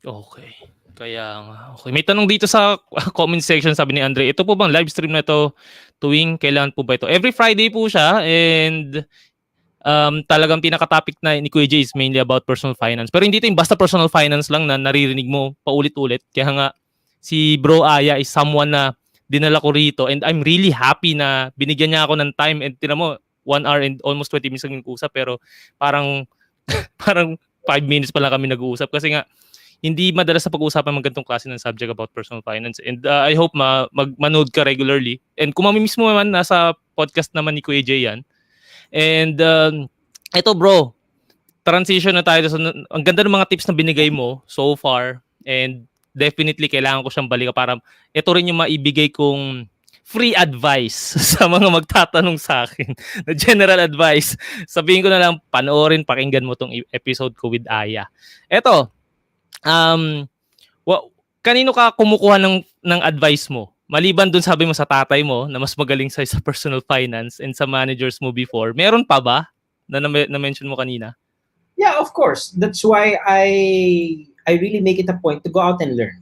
Speaker 2: Okay. Kaya nga. Okay. May tanong dito sa comment section, sabi ni Andre, ito po bang live stream na ito tuwing kailan po ba ito? Every Friday po siya, and talagang pinaka-topic na ni Kuya Jay is mainly about personal finance. Pero hindi ito yung basta personal finance lang na naririnig mo paulit-ulit. Kaya nga, si Bro Aya is someone na dinala ko rito, and I'm really happy na binigyan niya ako ng time, and tinan mo, 1 hour and almost 20 minutes lang nag-uusap, pero parang 5 minutes pa lang kami nag-uusap kasi nga hindi madalas sa pag-uusapan ng ganitong klase ng subject about personal finance. And I hope manood ka regularly. And kung mamimiss mo naman, nasa podcast naman ni Kuya Jay yan. And eto bro, transition na tayo. So, ang ganda ng mga tips na binigay mo so far, and definitely kailangan ko siyang balikan para ito rin yung maibigay kong free advice sa mga magtatanong sa akin. Na general advice. Sabihin ko na lang, panoorin, pakinggan mo tong episode ko with Aya. Eto, kanino ka kumukuha ng advice mo? Maliban dun sabi mo sa tatay mo na mas magaling sa personal finance and sa managers mo before, meron pa ba na mention mo kanina?
Speaker 3: Yeah, of course. That's why I really make it a point to go out and learn.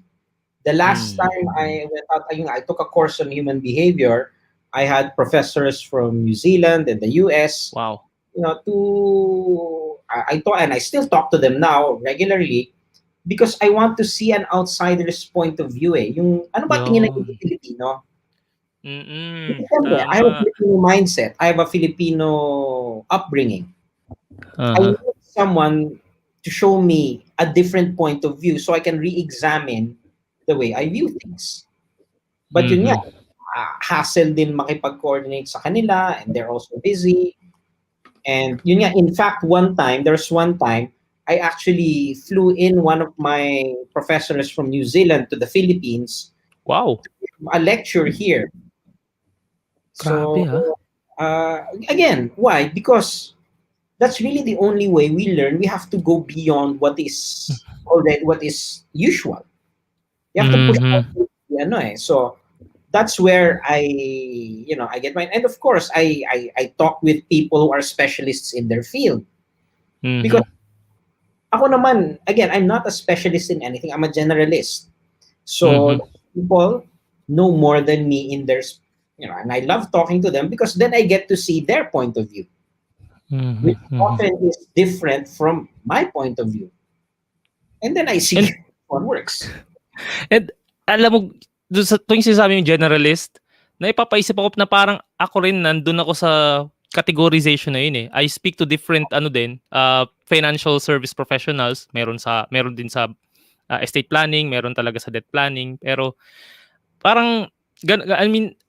Speaker 3: The last time I went out, I took a course on human behavior. I had professors from New Zealand and the US.
Speaker 2: Wow.
Speaker 3: I thought, and I still talk to them now regularly because I want to see an outsider's point of view. Yung ano ba tingin ng Filipino? I have a Filipino mindset. I have a Filipino upbringing. I need someone to show me a different point of view so I can re-examine the way I view things. But yun nga, hassle din makipag-coordinate sa kanila, and they're also busy. And yun nga, in fact, there's one time, I actually flew in one of my professors from New Zealand to the Philippines.
Speaker 2: Wow.
Speaker 3: To give a lecture here.
Speaker 2: Grabe,
Speaker 3: again, why? Because that's really the only way we learn. We have to go beyond what is usual. You have to push out, So that's where I get mine. And of course, I talk with people who are specialists in their field. Because ako naman, again, I'm not a specialist in anything. I'm a generalist. So people know more than me in their, and I love talking to them because then I get to see their point of view, which often is different from my point of view. And then I see what works.
Speaker 2: And alam mo, tuwing sinasabi yung generalist, naipapaisip ako na parang ako rin nandun ako sa categorization na yun eh. I speak to different financial service professionals. Meron din sa estate planning, meron talaga sa debt planning. Pero parang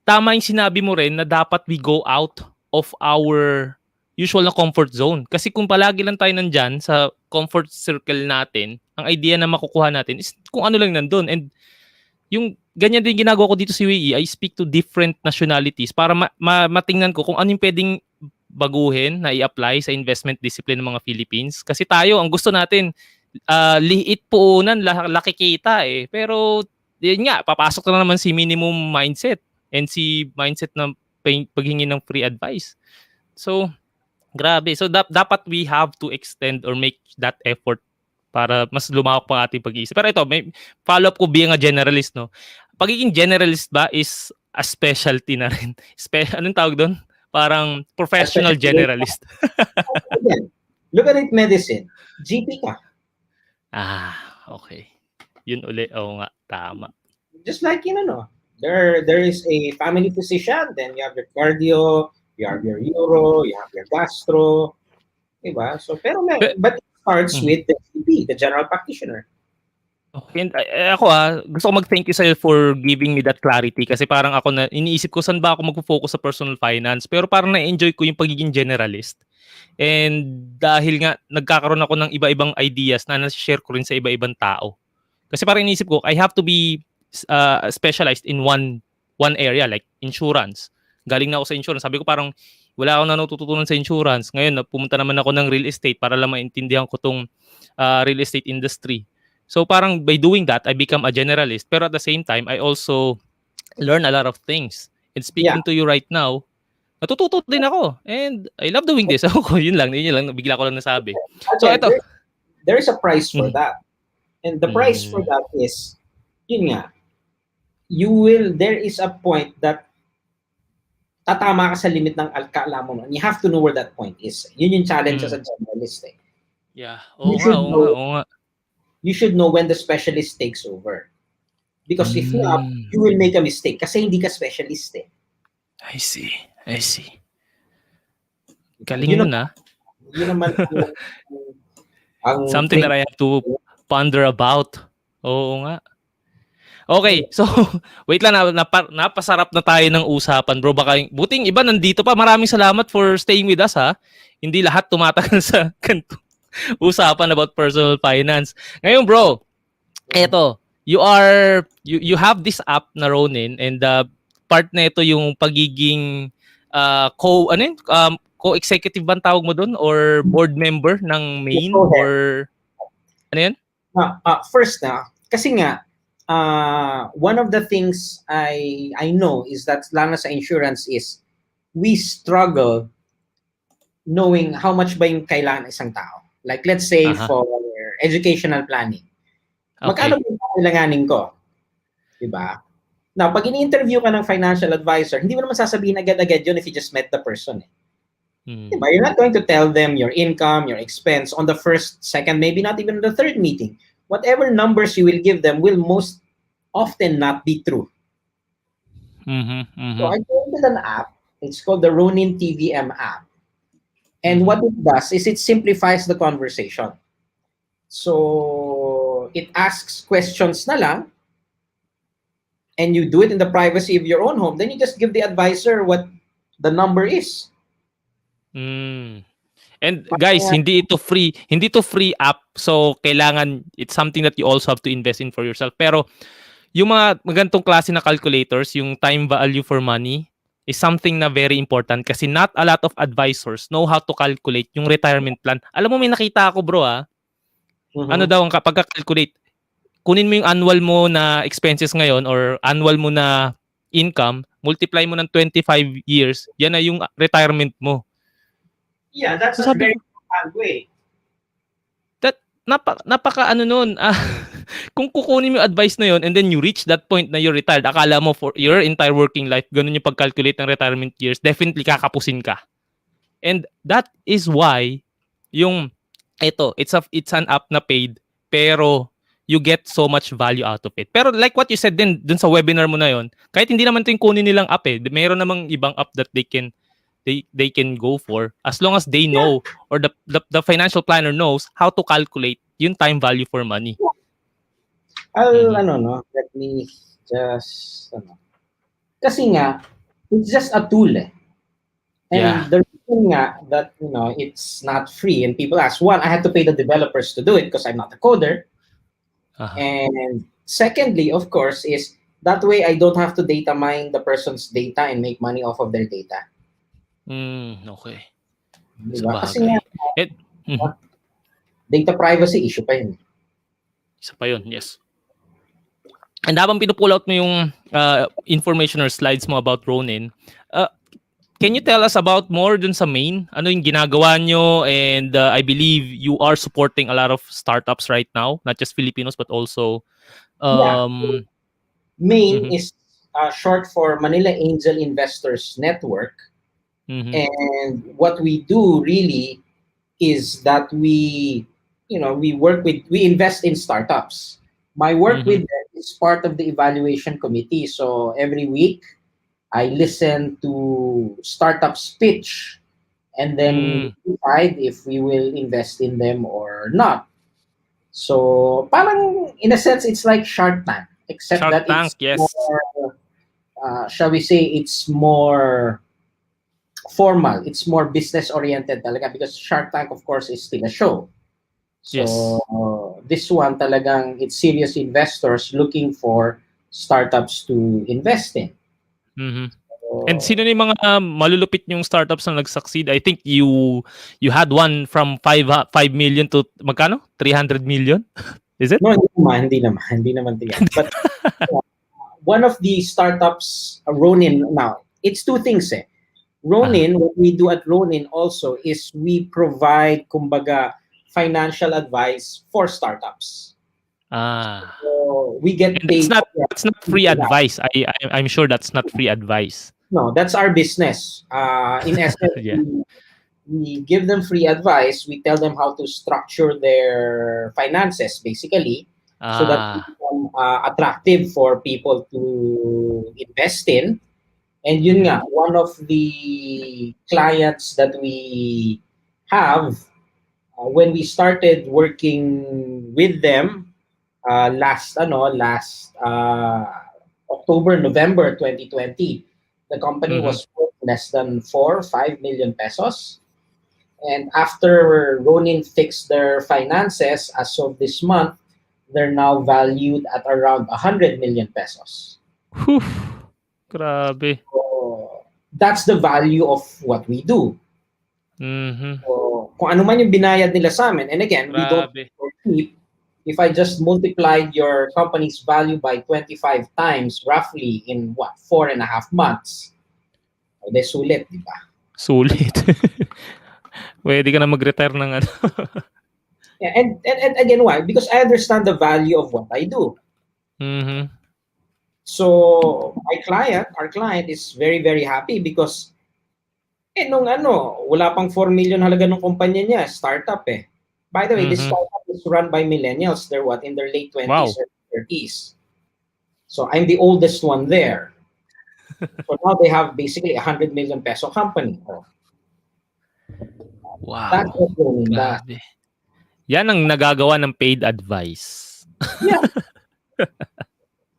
Speaker 2: tama yung sinabi mo rin na dapat we go out of our usual na comfort zone. Kasi kung palagi lang tayo nandyan sa comfort circle natin, ang idea na makukuha natin is kung ano lang nandun. And yung ganyan din ginagawa ko dito sa UAE, I speak to different nationalities para matingnan ko kung ano yung pwedeng baguhin na i-apply sa investment discipline ng mga Philippines. Kasi tayo, ang gusto natin, liit puunan, laki kita eh. Pero, yun nga, papasok na naman si minimum mindset and si mindset ng paghingi ng free advice. So, grabe. So, dapat we have to extend or make that effort para mas lumawak pa ating pag-iisip. Pero ito, may follow-up ko being a generalist, no? Pagiging generalist ba is a specialty na rin? Anong tawag doon? Parang professional generalist.
Speaker 3: Again, look at it, medicine. GP ka.
Speaker 2: Okay. Yun uli. Oo nga, tama.
Speaker 3: Just like, there is a family physician, then you have your cardio, you have your neuro, you have your gastro, diba? So, but it starts with the GP, the general practitioner.
Speaker 2: Okay. And ako gusto ko mag-thank you sa'yo for giving me that clarity kasi parang ako na iniisip ko saan ba ako magpo-focus sa personal finance pero parang na-enjoy ko yung pagiging generalist. And dahil nga nagkakaroon ako ng iba-ibang ideas na na-share ko rin sa iba-ibang tao. Kasi parang iniisip ko I have to be specialized in one area like insurance. Galing na ako sa insurance. Sabi ko parang wala akong natututunan sa insurance. Ngayon pumunta naman ako ng real estate para lang maintindihan ko tong real estate industry. So parang by doing that, I become a generalist. Pero at the same time, I also learn a lot of things. And speaking to you right now, natututo din ako. And I love doing this. Yun lang, bigla ko lang nasabi. So ito.
Speaker 3: There is a price for that. And the price for that is, yun nga, there is a point that tatama ka sa limit ng kaalaman mo. And you have to know where that point is. Yun yung challenge as a generalist eh.
Speaker 2: Yeah. Oo nga.
Speaker 3: You should know when the specialist takes over. Because if not, you will make a mistake kasi hindi ka specialist eh.
Speaker 2: I see. Galing yun
Speaker 3: Yun naman
Speaker 2: something that I have to ponder about. Oo nga. Okay, so wait lang, napasarap na tayo ng usapan, bro. Buting iba nandito pa. Maraming salamat for staying with us, ha. Hindi lahat tumatagal sa kanto. Usapan about personal finance. Ngayon, bro, eto, you have this app na Ronin and part na ito yung pagiging co-executive bang tawag mo doon or board member ng main or ano yan?
Speaker 3: First kasi nga one of the things I know is that lalo sa insurance is we struggle knowing how much ba yung kailangan isang tao. Like let's say for educational planning. Magkano ba kailanganin ko? Diba? Now, pag ini-interview ka ng financial advisor, hindi mo naman sasabihin agad-agad yun if you just met the person. Diba? You're not going to tell them your income, your expense on the first, second, maybe not even the third meeting. Whatever numbers you will give them will most often not be true. So I created an app. It's called the Ronin TVM app. And what it does is it simplifies the conversation. So it asks questions na lang, and you do it in the privacy of your own home. Then you just give the advisor what the number is.
Speaker 2: And guys, hindi ito free app. So kailangan it's something that you also have to invest in for yourself. Pero yung mga magantong klase na calculators, yung time value for money, is something na very important kasi not a lot of advisors know how to calculate yung retirement plan. Alam mo, may nakita ako, bro, ano daw ang kapag calculate, kunin mo yung annual mo na expenses ngayon or annual mo na income, multiply mo ng 25 years, yan na yung retirement mo.
Speaker 3: Yeah, that's a very bad way.
Speaker 2: Napaka ano nun, kung kukunin mo yung advice na yun and then you reach that point na you're retired, akala mo for your entire working life, ganun yung pag-calculate ng retirement years, definitely kakapusin ka. And that is why it's an app na paid, pero you get so much value out of it. Pero like what you said din dun sa webinar mo na yun, kahit hindi naman ito yung kunin nilang app mayroon namang ibang app that they can go for as long as they know or the financial planner knows how to calculate yung time value for money.
Speaker 3: Let me just kasi nga it's just a tool And the reason nga that it's not free, and people ask, one, I had to pay the developers to do it because I'm not a coder, and secondly, of course, is that way I don't have to data mine the person's data and make money off of their data.
Speaker 2: Okay.
Speaker 3: Diba? Kasi nga,
Speaker 2: Mhm.
Speaker 3: data privacy issue pa yun.
Speaker 2: Isa pa yun, yes. And habang pinupull out mo yung information or slides mo about Ronin, can you tell us about more dun sa main? Ano yung ginagawa nyo? And I believe you are supporting a lot of startups right now, not just Filipinos, but also...
Speaker 3: MAIN is short for Manila Angel Investors Network. And what we do really is that we invest in startups. My work with them is part of the evaluation committee. So every week, I listen to startups pitch, and then decide if we will invest in them or not. So parang in a sense, it's like Shark Tank, except
Speaker 2: Shark
Speaker 3: that
Speaker 2: Tank,
Speaker 3: it's
Speaker 2: yes.
Speaker 3: more, shall we say, it's more formal. It's more business oriented talaga, because Shark Tank, of course, is still a show. So this one talagang, it's serious investors looking for startups to invest in.
Speaker 2: And sino na yung mga malulupit yung startups na nag-succeed? I think you had one from 5 million to magkano? 300 million? Is it?
Speaker 3: No, hindi naman. But one of the startups, Ronin, now, it's two things eh. Ronin, what we do at Ronin also is we provide, kumbaga, financial advice for startups. So we get paid.
Speaker 2: It's not free advice. I'm sure that's not free advice.
Speaker 3: No, that's our business. In essence, we give them free advice. We tell them how to structure their finances, basically, so that it become attractive for people to invest in. And yun nga, one of the clients that we have, when we started working with them last October, November 2020, the company was worth less than 4-5 million pesos. And after Ronin fixed their finances, as of this month, they're now valued at around 100 million pesos.
Speaker 2: Whew. Grabe.
Speaker 3: So, that's the value of what we do. So, kung ano man yung binayad nila sa amin, and again, we don't keep. If I just multiplied your company's value by 25 times, roughly in 4.5 months, de sulit, di ba?
Speaker 2: Sulit. Pwede ka na mag-retire ng ano.
Speaker 3: Yeah, and again, why? Because I understand the value of what I do. So our client is very, very happy because wala pang 4 million halaga ng kumpanya niya, startup eh. By the way, this startup is run by millennials. They're in their late 20s or 30s. So I'm the oldest one there. So now they have basically 100 million peso company.
Speaker 2: Wow.
Speaker 3: That's what Ronin does.
Speaker 2: Yan ang nagagawa ng paid advice.
Speaker 3: Yeah.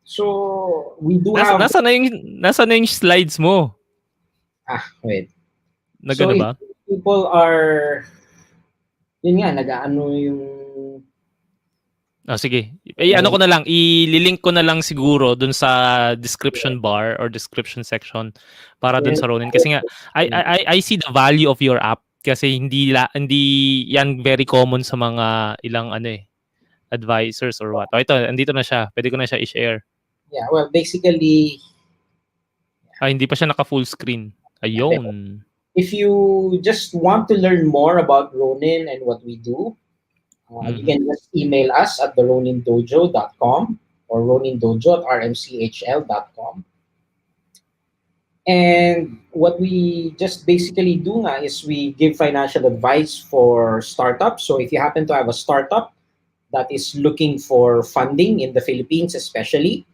Speaker 3: So we do have.
Speaker 2: Nasa na yung slides mo?
Speaker 3: Wait.
Speaker 2: Nagano ba?
Speaker 3: People are, yun nga, nag-ano yung...
Speaker 2: Sige. Ano ko na lang, ililink ko na lang siguro dun sa description bar or description section para dun sa Ronin. Kasi nga, I see the value of your app kasi hindi yan very common sa mga ilang advisors or what. Ito, andito na siya. Pwede ko na siya i-share.
Speaker 3: Yeah, well, basically...
Speaker 2: hindi pa siya naka-full screen. Ayun.
Speaker 3: If you just want to learn more about Ronin and what we do, you can just email us at theronindojo.com or ronindojo@rmchl.com. And what we just basically do is we give financial advice for startups. So if you happen to have a startup that is looking for funding in the Philippines especially,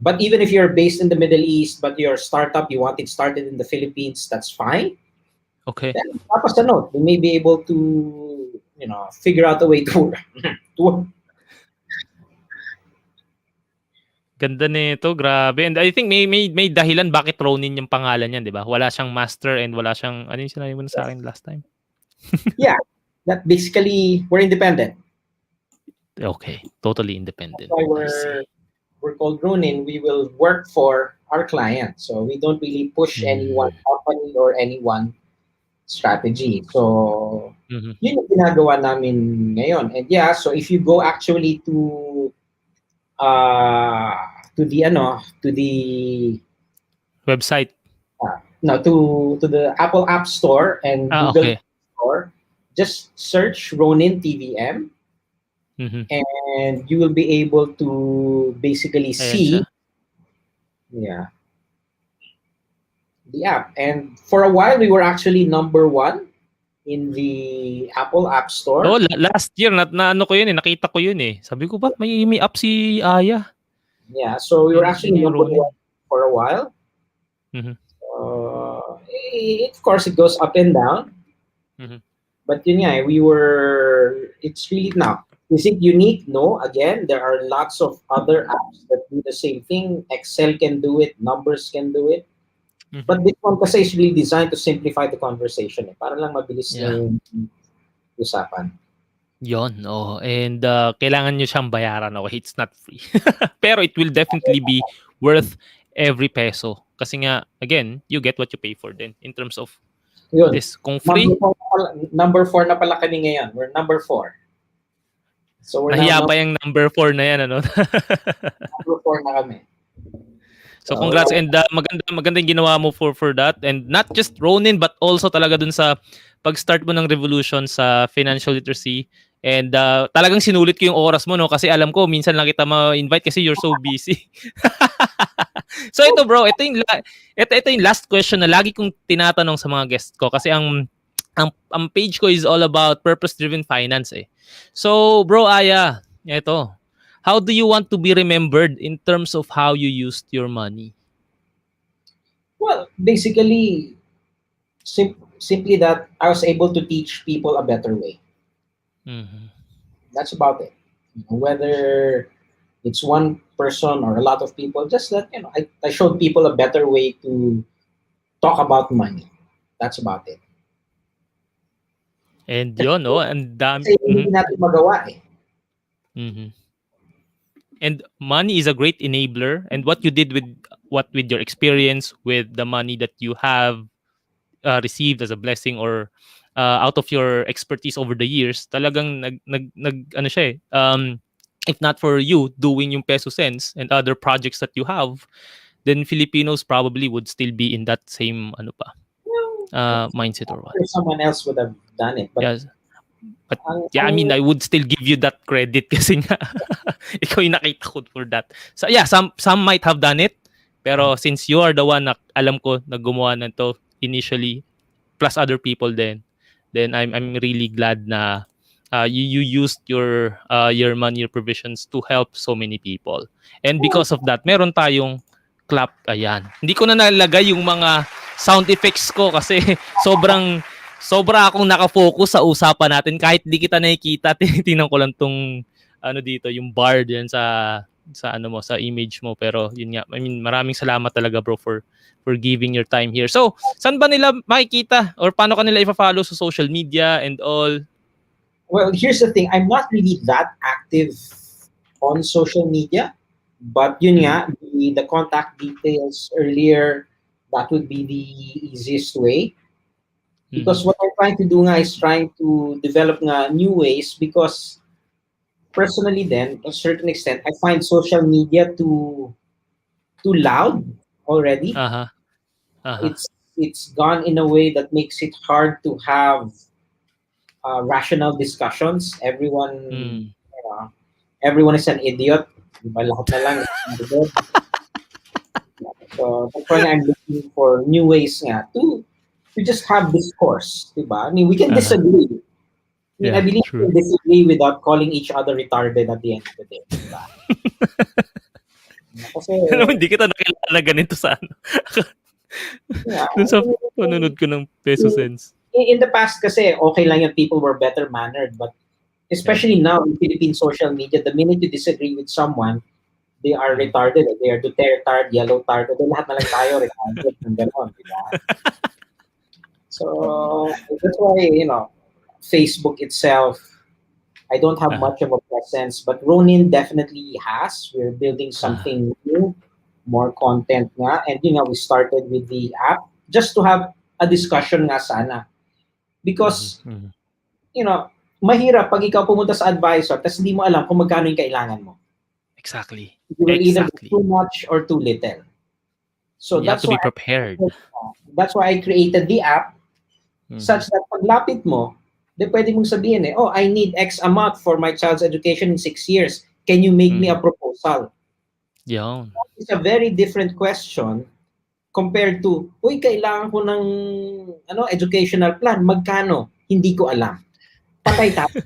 Speaker 3: but even if you're based in the Middle East, but your startup, you want it started in the Philippines, that's fine.
Speaker 2: Okay.
Speaker 3: Then drop us a note. We may be able to, figure out a way to
Speaker 2: Ganda nito, grabe. And I think may dahilan bakit Ronin yung pangalan niyan, 'di ba? Wala siyang master and wala siyang ano yung sinabi mo na sa akin last time?
Speaker 3: Yeah, that basically we're independent.
Speaker 2: Okay, totally independent.
Speaker 3: That's why
Speaker 2: I see.
Speaker 3: we're called Ronin. We will work for our client. So we don't really push any one company or any one strategy. So
Speaker 2: Mhm.
Speaker 3: yun yung ginagawa namin ngayon. And yeah, so if you go actually to the
Speaker 2: Website.
Speaker 3: no to the Apple App Store and Google
Speaker 2: Okay.
Speaker 3: Store, just search Ronin TVM
Speaker 2: Mhm.
Speaker 3: and you will be able to basically
Speaker 2: Ayan siya.
Speaker 3: see the app. And for a while, we were actually number one in the Apple App Store.
Speaker 2: Oh, last year na ano ko yun eh, nakita ko yun eh. Sabi ko ba may app si Aya.
Speaker 3: Yeah, so we were actually number
Speaker 2: Ronin.
Speaker 3: one for a while.
Speaker 2: Mhm.
Speaker 3: Of course, it goes up and down.
Speaker 2: Mhm.
Speaker 3: But yun nga, it's really now. Is it unique? No. Again, there are lots of other apps that do the same thing. Excel can do it. Numbers can do it.
Speaker 2: Mhm.
Speaker 3: But this one kasi is really designed to simplify the conversation. Para lang mabilis
Speaker 2: Yeah.
Speaker 3: na yung usapan.
Speaker 2: Yon, oh. And kailangan nyo siyang bayaran. Okay, it's not free. Pero it will definitely be worth every peso. Kasi nga, again, you get what you pay for din in terms of
Speaker 3: Yun.
Speaker 2: this. Kung free,
Speaker 3: Number 4 na pala kami ngayon. We're number 4. So we're
Speaker 2: nahiya
Speaker 3: now
Speaker 2: pa yung number 4 na yan, ano?
Speaker 3: number 4 na kami.
Speaker 2: So congrats and maganda yung ginawa mo for that, and not just Ronin but also talaga dun sa pag-start mo ng revolution sa financial literacy. And talagang sinulit ko yung oras mo, no, kasi alam ko minsan lang kita ma-invite kasi you're so busy. So ito bro, ito yung last question na lagi kong tinatanong sa mga guests ko kasi ang page ko is all about purpose-driven finance eh. So bro Aya, ito. How do you want to be remembered in terms of how you used your money?
Speaker 3: Well, basically, simply that I was able to teach people a better way.
Speaker 2: Mm-hmm.
Speaker 3: That's about it. Whether it's one person or a lot of people, just that I showed people a better way to talk about money. That's about it.
Speaker 2: And yun, no? And
Speaker 3: Kasi hindi natin magawa eh.
Speaker 2: Mm-hmm. And money is a great enabler. And what you did with your experience, with the money that you have received as a blessing or out of your expertise over the years, talagang ano siya eh. If not for you doing yung peso sense and other projects that you have, then Filipinos probably would still be in that same mindset or what.
Speaker 3: Someone else would have done it. But
Speaker 2: yes. But yeah, I mean, I would still give you that credit kasi nga ikaw yung nakita ko for that. So yeah, some might have done it, pero since you are the one na alam ko na gumawa na to initially, plus other people then I'm really glad na you used your money, your provisions to help so many people. And because of that, meron tayong clap. Ayan. Hindi ko na nalagay yung mga sound effects ko kasi sobra akong nakafocus sa usapan natin. Kahit di kita nakikita, tinitingnan ko lang tong dito, yung bar diyan sa sa image mo. Pero yun nga, I mean, maraming salamat talaga bro for giving your time here. So, saan ba nila makikita or paano kanila i-follow sa social media and all?
Speaker 3: Well, here's the thing. I'm not really that active on social media, but yun nga, the contact details earlier, that would be the easiest way. Because what I'm trying to do nga is trying to develop nga new ways, because personally then, to a certain extent, I find social media too loud already. It's gone in a way that makes it hard to have rational discussions. Everyone is an idiot. Diba, lahat na lang. So that's why I'm looking for new ways nga to just have discourse, diba? I mean, we can disagree. I believe we can disagree without calling each other retarded at the end of the day, diba?
Speaker 2: Kasi hindi kita nakilala ganito sa dun sa panunod ko ng peso sense.
Speaker 3: In the past kasi, okay lang yung people were better mannered, but especially now in Philippine social media, the minute you disagree with someone, they are retarded, they are Duterte, yellow tarded, lahat na lang tayo retarded ng gano'n, di ba? So that's why, Facebook itself, I don't have much of a presence, but Ronin definitely has. We're building something new, more content nga, and we started with the app just to have a discussion nga sana. Because, mahirap pag ikaw pumunta sa advisor tapos hindi mo alam kung magkano yung kailangan mo.
Speaker 2: Exactly.
Speaker 3: You will either do too much or too little. So
Speaker 2: you have to be prepared.
Speaker 3: That's why I created the app such that paglapit mo, pwede mong sabihin I need X amount for my child's education in 6 years. Can you make me a proposal?
Speaker 2: Yun.
Speaker 3: It's a very different question compared to, kailangan ko ng educational plan. Magkano? Hindi ko alam. Patay tayo.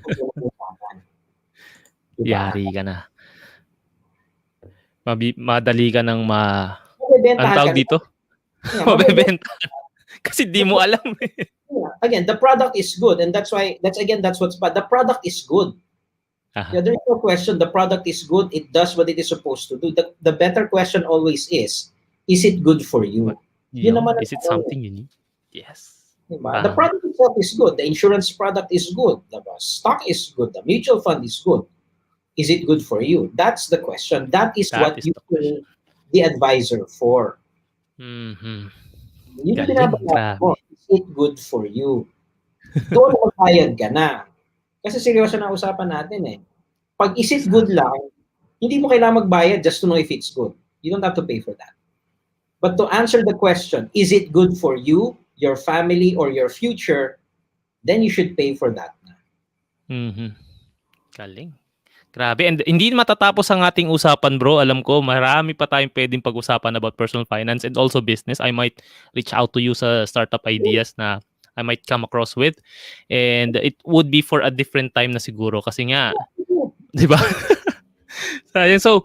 Speaker 2: Yari ka na. Madali ka nang ang tawag dito? Mabebenta. Kasi di mo alam.
Speaker 3: Again, the product is good, and that's what's bad. The product is good. There's no question. The product is good. It does what it is supposed to do. The better question always is it good for you?
Speaker 2: Is it something you need? Yes.
Speaker 3: The product itself is good. The insurance product is good. The stock is good. The mutual fund is good. Is it good for you? That's the question. That is what you pay the advisor for.
Speaker 2: Mm-hmm.
Speaker 3: Yun yung binabayaran mo. Is it good for you? Doon magbayad ka na. Kasi seryoso na usapan natin Pag is it good lang, hindi mo kailangan magbayad just to know if it's good. You don't have to pay for that. But to answer the question, is it good for you, your family, or your future, then you should pay for that.
Speaker 2: Galing. Grabe. And hindi matatapos ang ating usapan, bro. Alam ko, marami pa tayong pwedeng pag-usapan about personal finance and also business. I might reach out to you sa startup ideas na I might come across with. And it would be for a different time na siguro. Kasi nga, di ba? So,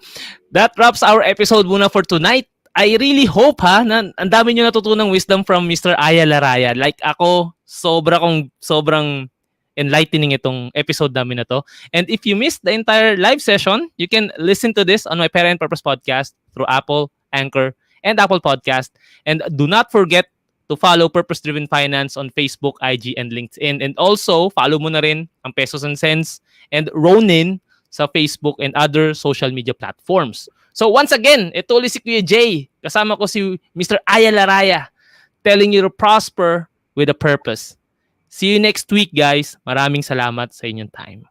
Speaker 2: that wraps our episode muna for tonight. I really hope na ang dami nyo natutunang wisdom from Mr. Aya Laraya. Like ako, sobrang enlightening itong episode namin na to. And if you missed the entire live session, you can listen to this on my Parent Purpose podcast through Apple, Anchor, and Apple Podcast. And do not forget to follow Purpose Driven Finance on Facebook, IG, and LinkedIn. And also, follow mo na rin ang Pesos and Cents and Ronin sa Facebook and other social media platforms. So once again, ito ulit si Kuya Jay. Kasama ko si Mr. Aya Laraya telling you to prosper with a purpose. See you next week, guys. Maraming salamat sa inyong time.